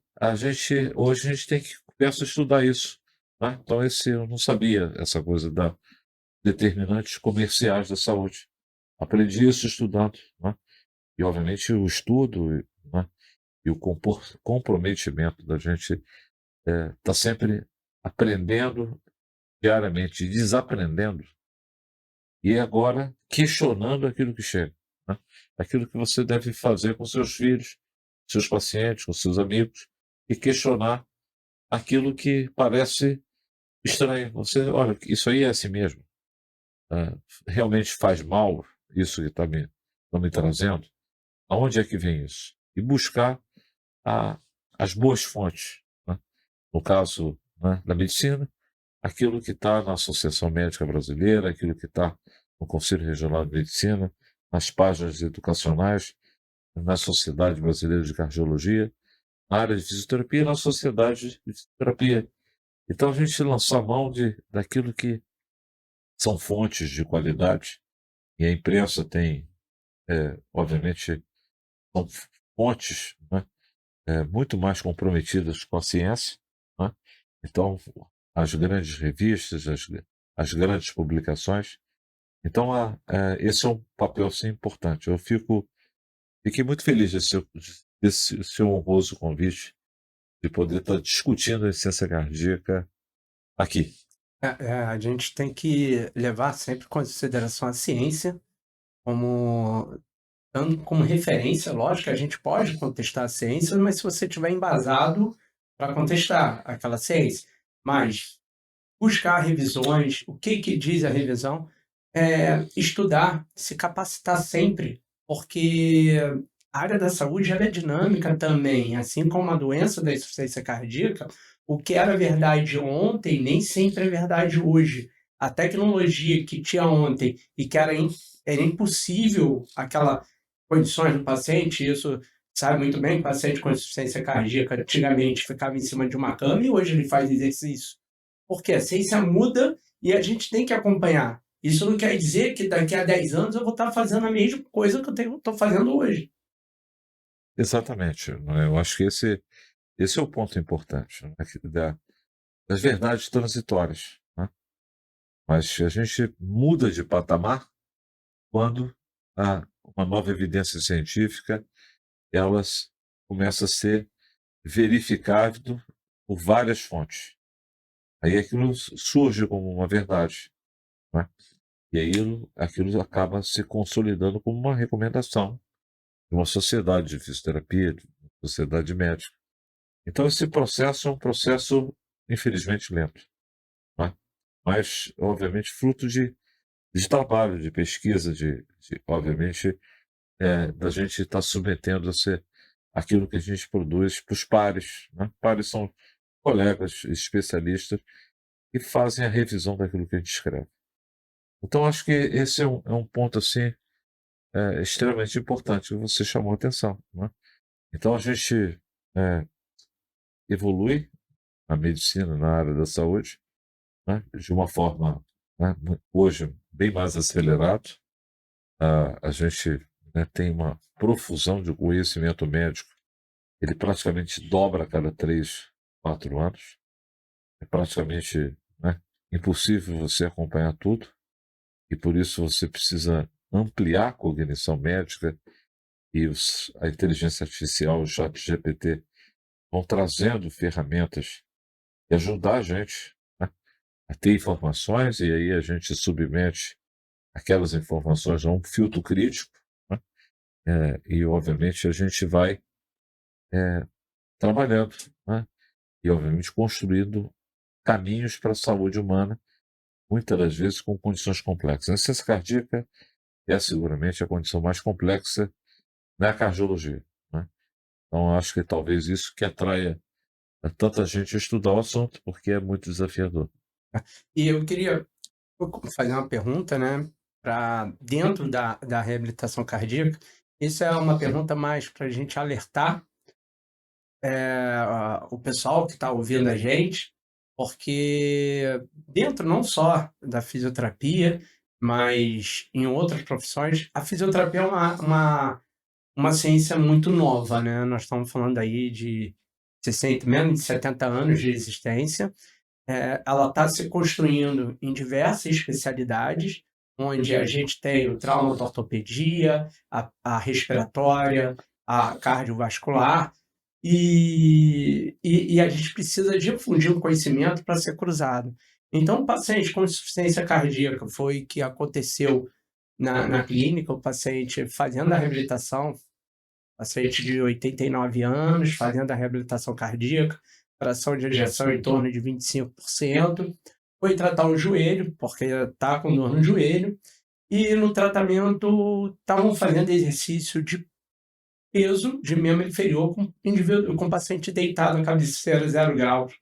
hoje a gente tem que começar a estudar isso, né? Então, eu não sabia essa coisa da determinantes comerciais da saúde. Aprendi isso estudando, né? E, obviamente, o estudo, né, e o comprometimento da gente tá sempre aprendendo diariamente, desaprendendo, e agora questionando aquilo que chega, né? Aquilo que você deve fazer com seus filhos, seus pacientes, com seus amigos, e questionar aquilo que parece estranho. Você, olha, isso aí é assim mesmo. Ah, realmente faz mal isso que tá me trazendo? Aonde é que vem isso? E buscar a as boas fontes, né. No caso, né, da medicina, aquilo que está na Associação Médica Brasileira, aquilo que está no Conselho Regional de Medicina, nas páginas educacionais, na Sociedade Brasileira de Cardiologia, na área de fisioterapia e na Sociedade de Fisioterapia. Então a gente lançar mão daquilo que são fontes de qualidade, e a imprensa tem, obviamente, são fontes, né, muito mais comprometidas com a ciência, né? Então, as grandes revistas, as grandes publicações, Então, esse é um papel assim, importante. Fiquei muito feliz desse seu honroso convite, de poder estar discutindo a insuficiência cardíaca aqui. A gente tem que levar sempre em consideração a ciência como dando como referência. Lógico que a gente pode contestar a ciência, mas se você tiver embasado para contestar aquela ciência. Mas buscar revisões, o que que diz a revisão, estudar, se capacitar sempre, porque a área da saúde ela é dinâmica também, assim como a doença da insuficiência cardíaca, o que era verdade ontem nem sempre é verdade hoje. A tecnologia que tinha ontem e que era impossível aquela condições do paciente, isso sabe muito bem, o paciente com insuficiência cardíaca antigamente ficava em cima de uma cama e hoje ele faz exercício. Porque a ciência muda e a gente tem que acompanhar. Isso não quer dizer que daqui a 10 anos eu vou estar fazendo a mesma coisa que eu estou fazendo hoje. Exatamente, né, eu acho que esse é o ponto importante, né, das verdades transitórias, né. Mas a gente muda de patamar quando há uma nova evidência científica, elas começa a ser verificável por várias fontes. Aí aquilo surge como uma verdade, né, e aí aquilo acaba se consolidando como uma recomendação de uma sociedade de fisioterapia, de uma sociedade médica. Então esse processo é um processo, infelizmente, lento, né, mas obviamente fruto de trabalho, de pesquisa, obviamente, da gente estar submetendo-se àquilo que a gente produz para os pares, né. Pares são colegas especialistas que fazem a revisão daquilo que a gente escreve. Então acho que esse é um ponto, assim, extremamente importante que você chamou a atenção, né. Então a gente, eh, evolui a medicina na área da saúde, né, de uma forma, né, hoje bem mais acelerado. A gente, né, tem uma profusão de conhecimento médico, ele praticamente dobra a cada 3, 4 anos. É praticamente, né, impossível você acompanhar tudo, e por isso você precisa ampliar a cognição médica, e a inteligência artificial, o ChatGPT, vão trazendo ferramentas que ajudar a gente, né, a ter informações, e aí a gente submete aquelas informações a um filtro crítico, né, e obviamente a gente vai, eh, trabalhando, né, e obviamente construindo caminhos para a saúde humana, muitas das vezes com condições complexas. A insuficiência cardíaca é seguramente a condição mais complexa na cardiologia, né. Então acho que talvez isso que atraia a tanta gente a estudar o assunto, porque é muito desafiador. E eu queria fazer uma pergunta, né, para dentro da reabilitação cardíaca. Isso é uma pergunta mais para a gente alertar o pessoal que está ouvindo a gente, porque dentro não só da fisioterapia, mas em outras profissões, a fisioterapia é uma ciência muito nova, né? Nós estamos falando aí de 60, menos de 70 anos de existência. Ela está se construindo em diversas especialidades, onde a gente tem o trauma da ortopedia, a respiratória, a cardiovascular, e a gente precisa difundir o conhecimento para ser cruzado. Então, o paciente com insuficiência cardíaca foi o que aconteceu na clínica, o paciente fazendo a reabilitação, paciente de 89 anos, fazendo a reabilitação cardíaca, fração de ejeção em torno de 25%, foi tratar o joelho, porque está com dor no joelho, e no tratamento estavam fazendo exercício de peso de membro inferior com paciente deitado na cabeceira 0 graus,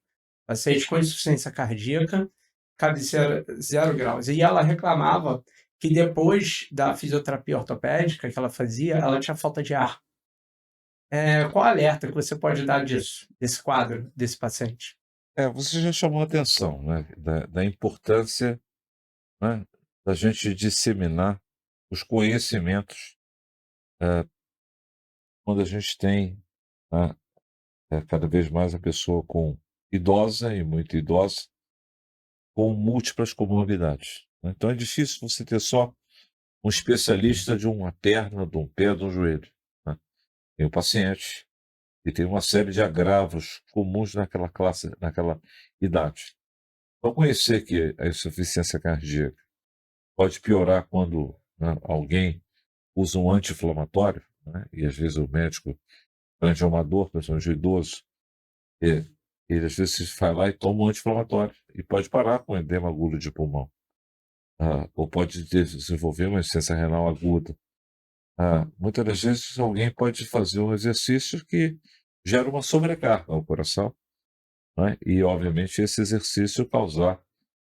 paciente com insuficiência cardíaca, cabeceira 0 graus. E ela reclamava que depois da fisioterapia ortopédica que ela fazia, ela tinha falta de ar. Qual alerta que você pode dar disso, desse quadro, desse paciente? Você já chamou a atenção, né, da importância, né, da gente disseminar os conhecimentos, quando a gente tem, né, cada vez mais a pessoa idosa e muito idosa, com múltiplas comorbidades. Né? Então é difícil você ter só um especialista de uma perna, de um pé, de um joelho. Né? Tem o paciente e tem uma série de agravos comuns naquela classe, naquela idade. Então conhecer que a insuficiência cardíaca pode piorar quando, né, alguém usa um anti-inflamatório, né, e às vezes o médico, perante uma dor, principalmente o idoso, e ele às vezes vai lá e toma um anti-inflamatório e pode parar com edema agudo de pulmão, ou pode desenvolver uma insuficiência renal aguda. Muitas das vezes alguém pode fazer um exercício que gera uma sobrecarga ao coração, né, e obviamente esse exercício causar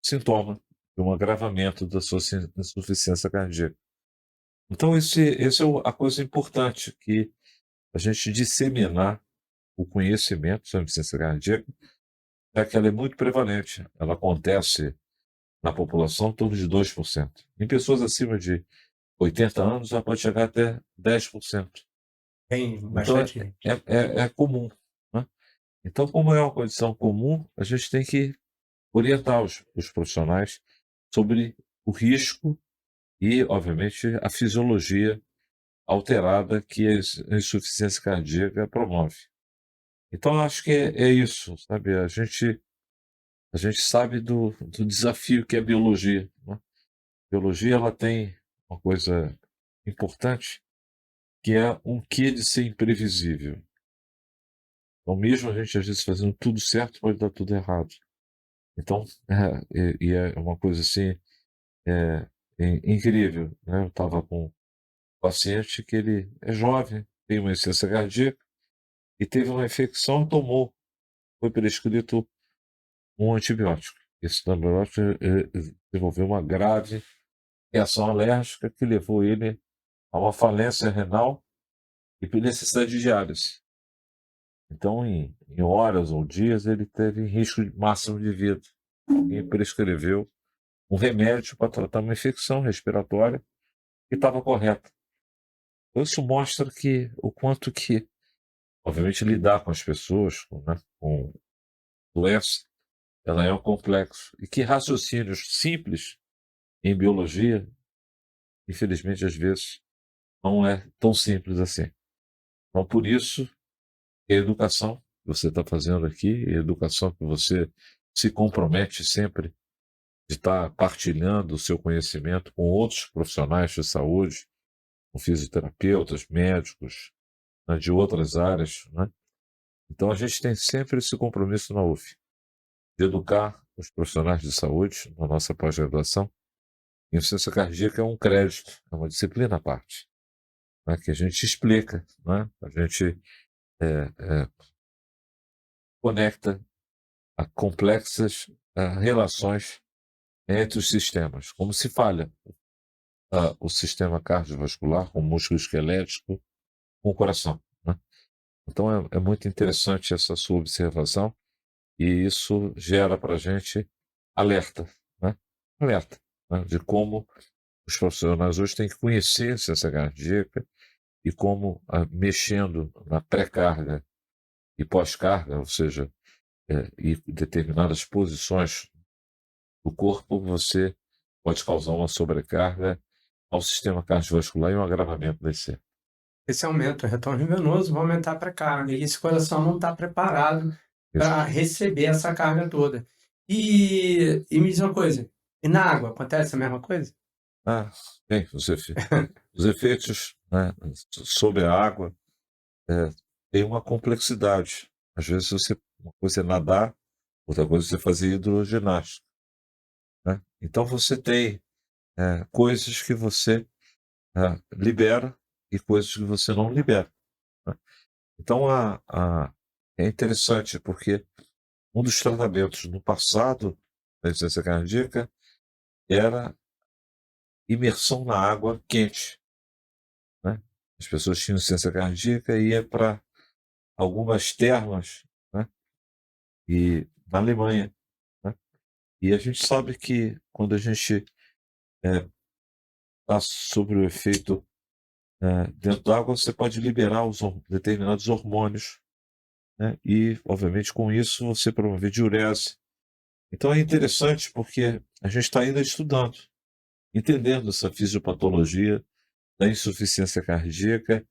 sintoma de um agravamento da sua insuficiência cardíaca. Então esse é a coisa importante, que a gente disseminar o conhecimento sobre insuficiência cardíaca, já que ela é muito prevalente. Ela acontece na população em torno de 2%. Em pessoas acima de 80 anos, ela pode chegar até 10%. Tem Então bastante gente. é comum, né. Então, como é uma condição comum, a gente tem que orientar os profissionais sobre o risco e, obviamente, a fisiologia alterada que a insuficiência cardíaca promove. Então eu acho que é isso, sabe, a gente sabe do desafio que é a biologia, né. A biologia ela tem uma coisa importante, que é um quê de ser imprevisível. Então mesmo a gente às vezes fazendo tudo certo, pode dar tudo errado. Então, é uma coisa assim, é incrível, né. Eu estava com um paciente que ele é jovem, tem uma insuficiência cardíaca e teve uma infecção, tomou, foi prescrito um antibiótico. Esse antibiótico, desenvolveu uma grave reação alérgica que levou ele a uma falência renal e por necessidade de diálise. Então, em horas ou dias, ele teve risco máximo de vida. E prescreveu um remédio para tratar uma infecção respiratória que estava correta. Então, isso mostra que o quanto que, obviamente, lidar com as pessoas, né, com doença, ela é um complexo. E que raciocínios simples em biologia, infelizmente, às vezes, não é tão simples assim. Então, por isso, a educação que você está fazendo aqui, a educação que você se compromete sempre de estar partilhando o seu conhecimento com outros profissionais de saúde, com fisioterapeutas, médicos, né, de outras áreas, né? Então, a gente tem sempre esse compromisso na UF, de educar os profissionais de saúde na nossa pós-graduação. Insuficiência cardíaca é um crédito, é uma disciplina à parte, né, que a gente explica, né? A gente conecta a complexas relações entre os sistemas, como se falha o sistema cardiovascular com o músculo esquelético, com o coração, né? Então é muito interessante essa sua observação e isso gera para a gente alerta, né? Alerta, né, de como os profissionais hoje têm que conhecer a ciência cardíaca e como, mexendo na pré-carga e pós-carga, ou seja, e determinadas posições do corpo, você pode causar uma sobrecarga ao sistema cardiovascular e um agravamento desse. Esse aumento, o retorno venoso vai aumentar a pré-carga, e esse coração não está preparado Isso. para receber essa carga toda. E me diz uma coisa, e na água acontece a mesma coisa? Bem, os efeitos, né, sobre a água, tem uma complexidade. Às vezes uma coisa é nadar, outra coisa é você fazer hidroginástica, né. Então você tem, coisas que você, libera e coisas que você não libera, né. Então é interessante, porque um dos tratamentos no passado da insuficiência cardíaca era imersão na água quente, né. As pessoas tinham insuficiência cardíaca e ia para algumas termas, né, e na Alemanha, né. E a gente sabe que quando a gente está sobre o efeito, dentro da água, você pode liberar determinados hormônios, né, e obviamente com isso você promover diurese. Então é interessante porque a gente está ainda estudando, entendendo essa fisiopatologia da insuficiência cardíaca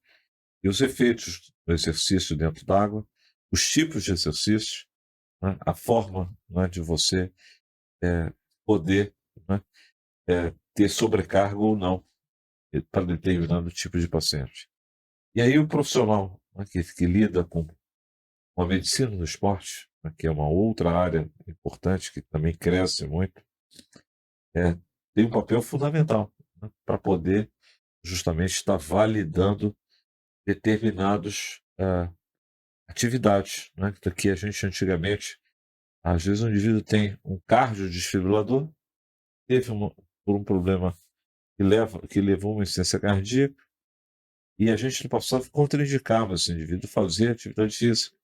e os efeitos do exercício dentro d'água, os tipos de exercícios, né, a forma, né, de você poder, né, ter sobrecarga ou não para determinado tipo de paciente. E aí o profissional, né, que lida com a medicina do esporte, né, que é uma outra área importante que também cresce muito, é, tem um papel fundamental, né, para poder justamente estar validando determinados atividades, né, que a gente antigamente, às vezes o indivíduo tem um cardiodesfibrilador, teve por um problema que levou a uma insuficiência cardíaca, e a gente no passado contraindicava esse indivíduo fazer atividade física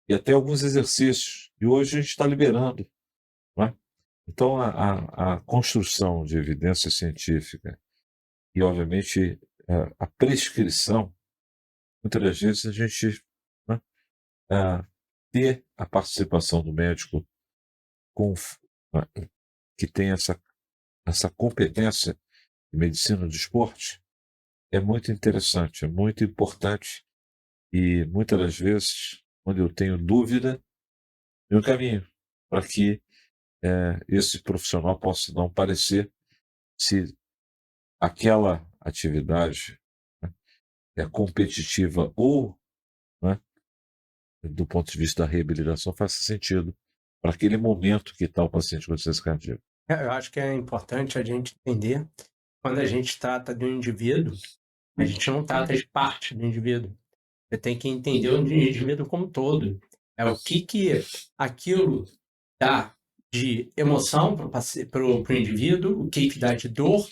e até alguns exercícios. E hoje a gente está liberando, não é? Então a construção de evidência científica e, obviamente, a prescrição, muitas das vezes a gente, né, ter a participação do médico com, que tem essa competência em medicina do esporte é muito interessante, é muito importante e muitas das vezes, quando eu tenho dúvida, eu caminho para que esse profissional possa dar um parecer se aquela atividade, né, é competitiva ou, né, do ponto de vista da reabilitação, faça sentido para aquele momento que está o paciente com insuficiência cardíaca. Eu acho que é importante a gente entender, quando a gente trata de um indivíduo, a gente não trata de parte do indivíduo. Você tem que entender o indivíduo como um todo. É o que aquilo dá de emoção para o indivíduo, o que dá de dor,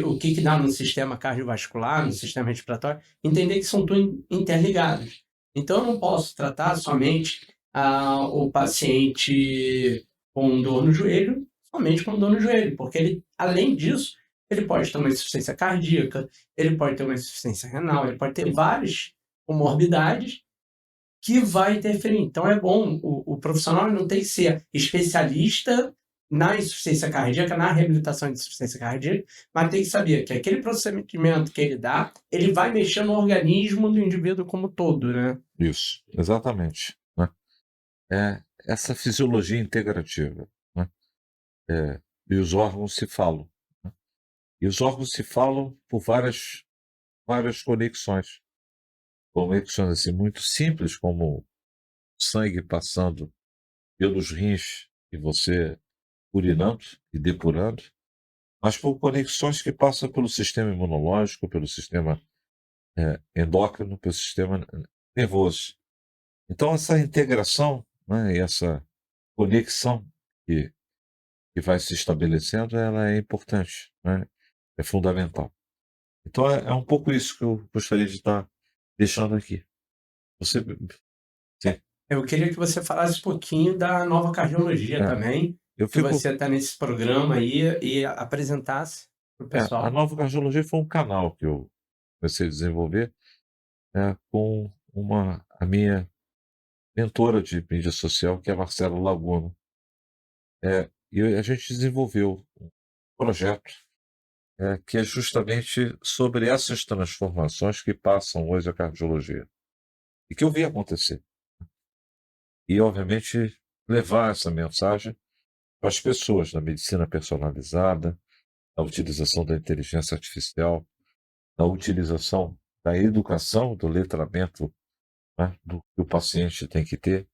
o que dá no sistema cardiovascular, no sistema respiratório. Entender que são tudo interligados. Então, eu não posso tratar somente o paciente com dor no joelho, somente com dor no joelho, porque ele, além disso, ele pode ter uma insuficiência cardíaca, ele pode ter uma insuficiência renal, ele pode ter várias comorbidades que vai interferir. Então é bom, o profissional não tem que ser especialista na insuficiência cardíaca, na reabilitação de insuficiência cardíaca, mas tem que saber que aquele procedimento que ele dá, ele vai mexer no organismo do indivíduo como todo, né? Isso, exatamente, né? Essa fisiologia integrativa, né? E os órgãos se falam, né? E os órgãos se falam por várias conexões assim muito simples, como o sangue passando pelos rins e você urinando e depurando, mas por conexões que passam pelo sistema imunológico, pelo sistema endócrino, pelo sistema nervoso. Então essa integração, né, e essa conexão que que vai se estabelecendo, ela é importante, né, é fundamental. Então é um pouco isso que eu gostaria de estar deixando aqui. Você sim, Eu queria que você falasse um pouquinho da Nova Cardiologia é, também, eu que fico você está nesse programa aí e apresentasse para o a pessoal. Nova Cardiologia foi um canal que eu comecei a desenvolver, com a minha mentora de mídia social, que é a Marcela Laguna. E a gente desenvolveu um projeto, que é justamente sobre essas transformações que passam hoje a cardiologia, e que eu vi acontecer. E, obviamente, levar essa mensagem para as pessoas da medicina personalizada, da utilização da inteligência artificial, da utilização da educação, do letramento, né, do que o paciente tem que ter,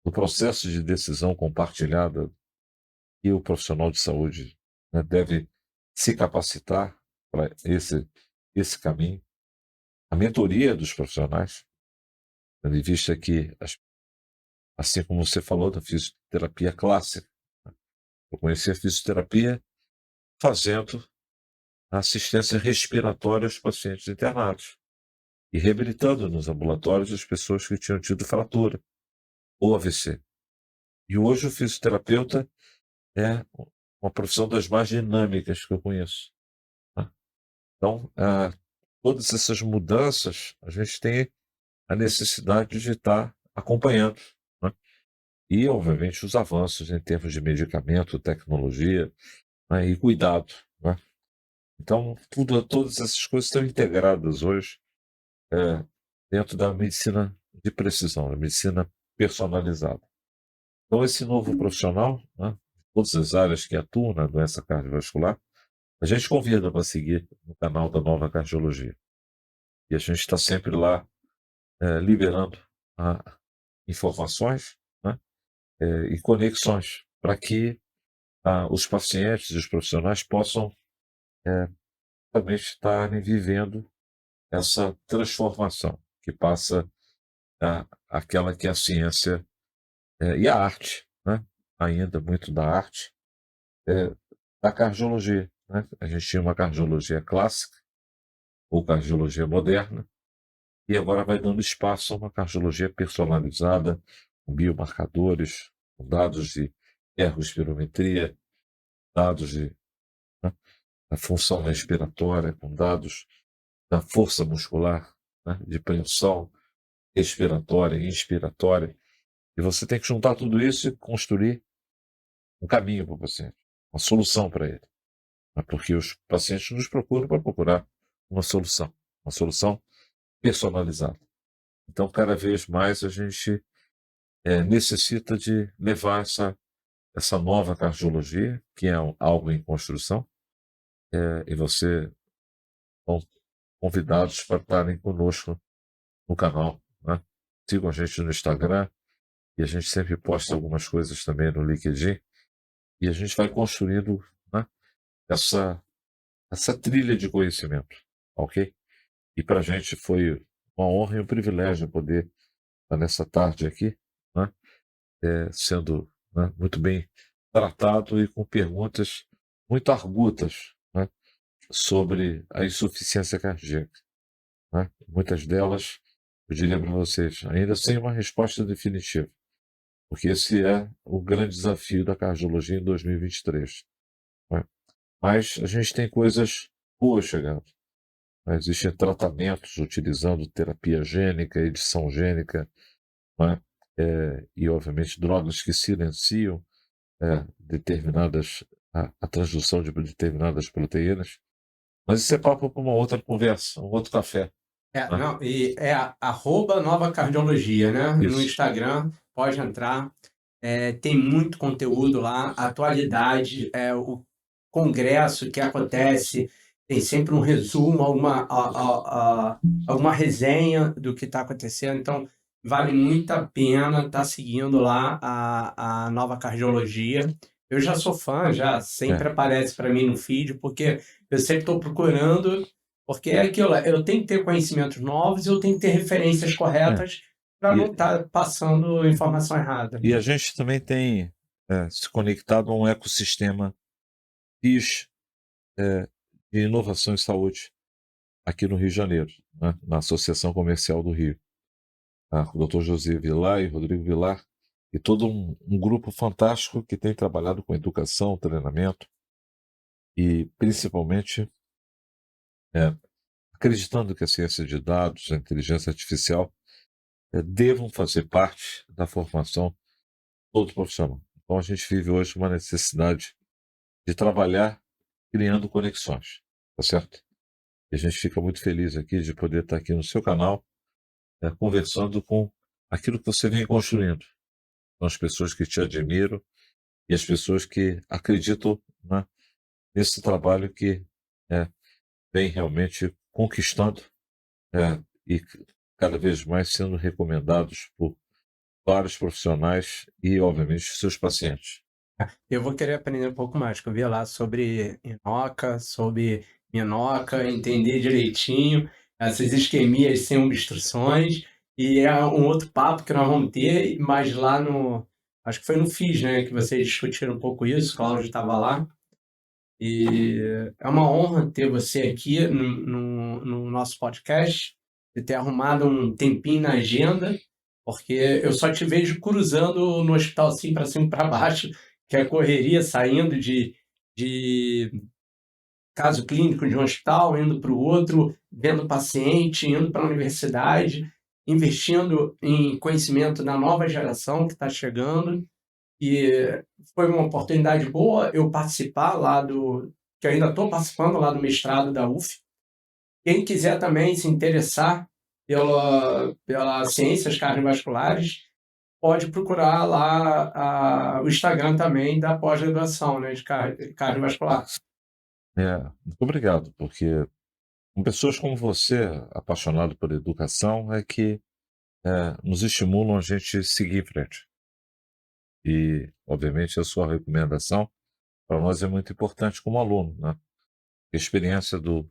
do processo de decisão compartilhada que o profissional de saúde, né, deve se capacitar para esse caminho. A mentoria dos profissionais, tendo em vista que, assim como você falou da fisioterapia clássica, né, eu conheci a fisioterapia fazendo a assistência respiratória aos pacientes internados e reabilitando nos ambulatórios as pessoas que tinham tido fratura ou AVC. E hoje o fisioterapeuta é uma profissão das mais dinâmicas que eu conheço, né. Então, todas essas mudanças, a gente tem a necessidade de estar acompanhando, né. E, obviamente, os avanços em termos de medicamento, tecnologia, né, e cuidado, né. Então, todas essas coisas estão integradas hoje é, dentro da medicina de precisão, da medicina personalizada. Então, esse novo profissional, né, todas as áreas que atuam na doença cardiovascular, a gente convida para seguir no canal da Nova Cardiologia. E a gente está sempre lá liberando informações, né, e conexões para que os pacientes e os profissionais possam também estarem vivendo essa transformação que passa aquela que é a ciência e a arte, né? Ainda muito da arte, da cardiologia. Né? A gente tinha uma cardiologia clássica ou cardiologia moderna, e agora vai dando espaço a uma cardiologia personalizada, com biomarcadores, com dados de ergospirometria, dados né, da função respiratória, com dados da força muscular, né, de pressão respiratória e inspiratória. E você tem que juntar tudo isso e construir um caminho para o paciente, uma solução para ele. Porque os pacientes nos procuram para procurar uma solução personalizada. Então, cada vez mais a gente necessita de levar essa nova cardiologia, que é algo em construção, e você estão convidados para estarem conosco no canal. Né? Sigam a gente no Instagram, e a gente sempre posta algumas coisas também no LinkedIn, e a gente vai construindo, né, essa trilha de conhecimento, ok? E para a gente foi uma honra e um privilégio poder estar nessa tarde aqui, né, sendo, né, muito bem tratado e com perguntas muito argutas, né, sobre a insuficiência cardíaca. Né? Muitas delas, eu diria para vocês, ainda sem uma resposta definitiva, porque esse é o grande desafio da cardiologia em 2023. Né? Mas a gente tem coisas boas chegando. Existem tratamentos utilizando terapia gênica, edição gênica, né? E, obviamente, drogas que silenciam a transdução de determinadas proteínas. Mas isso é papo para uma outra conversa, um outro café. Né? Não, e é @Nova Cardiologia, né? No Isso. Instagram, pode entrar. Tem muito conteúdo lá, atualidade, o congresso que acontece, tem sempre um resumo, alguma resenha do que está acontecendo, então vale muito a pena estar seguindo lá a Nova Cardiologia. Eu já sou fã, já sempre aparece para mim no feed, porque eu sempre estou procurando, porque é aquilo, eu tenho que ter conhecimentos novos e eu tenho que ter referências corretas para não estar passando informação errada. E a gente também tem se conectado a um ecossistema RIS de inovação em saúde aqui no Rio de Janeiro, né? Na Associação Comercial do Rio. O Dr. José Vilar e Rodrigo Vilar, e todo um grupo fantástico que tem trabalhado com educação, treinamento e principalmente acreditando que a ciência de dados, a inteligência artificial devam fazer parte da formação de todo profissional. Então a gente vive hoje uma necessidade de trabalhar criando conexões, tá certo? E a gente fica muito feliz aqui de poder estar aqui no seu canal, conversando com aquilo que você vem construindo, com as pessoas que te admiram e as pessoas que acreditam, né, nesse trabalho que vem realmente conquistando e cada vez mais sendo recomendados por vários profissionais e, obviamente, seus pacientes. Eu vou querer aprender um pouco mais, que eu vi lá sobre Inoca, sobre Minoca, entender direitinho essas isquemias sem obstruções, e é um outro papo que nós vamos ter, mas lá acho que foi no FIS, né, que vocês discutiram um pouco isso, o Cláudio estava lá, e é uma honra ter você aqui no nosso podcast, de ter arrumado um tempinho na agenda, porque eu só te vejo cruzando no hospital assim para cima e para baixo, que é a correria saindo de caso clínico de um hospital, indo para o outro, vendo paciente, indo para a universidade, investindo em conhecimento na nova geração que está chegando. E foi uma oportunidade boa eu participar lá que eu ainda estou participando lá do mestrado da UF. Quem quiser também se interessar pela ciências cardiovasculares, pode procurar lá o Instagram também da pós-graduação, né, de cardiovascular. Muito obrigado, porque com pessoas como você, apaixonado por educação, é que nos estimulam a gente seguir em frente. E, obviamente, a sua recomendação para nós é muito importante como aluno, né? A experiência do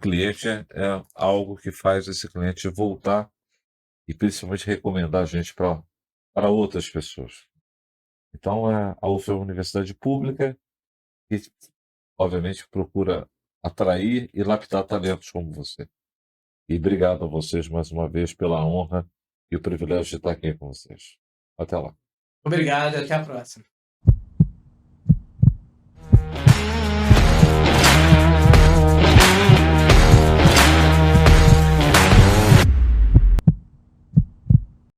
cliente é algo que faz esse cliente voltar e principalmente recomendar a gente para outras pessoas. Então, a UF é uma universidade pública que, obviamente, procura atrair e lapidar talentos como você. E obrigado a vocês mais uma vez pela honra e o privilégio de estar aqui com vocês. Até lá. Obrigado, até a próxima.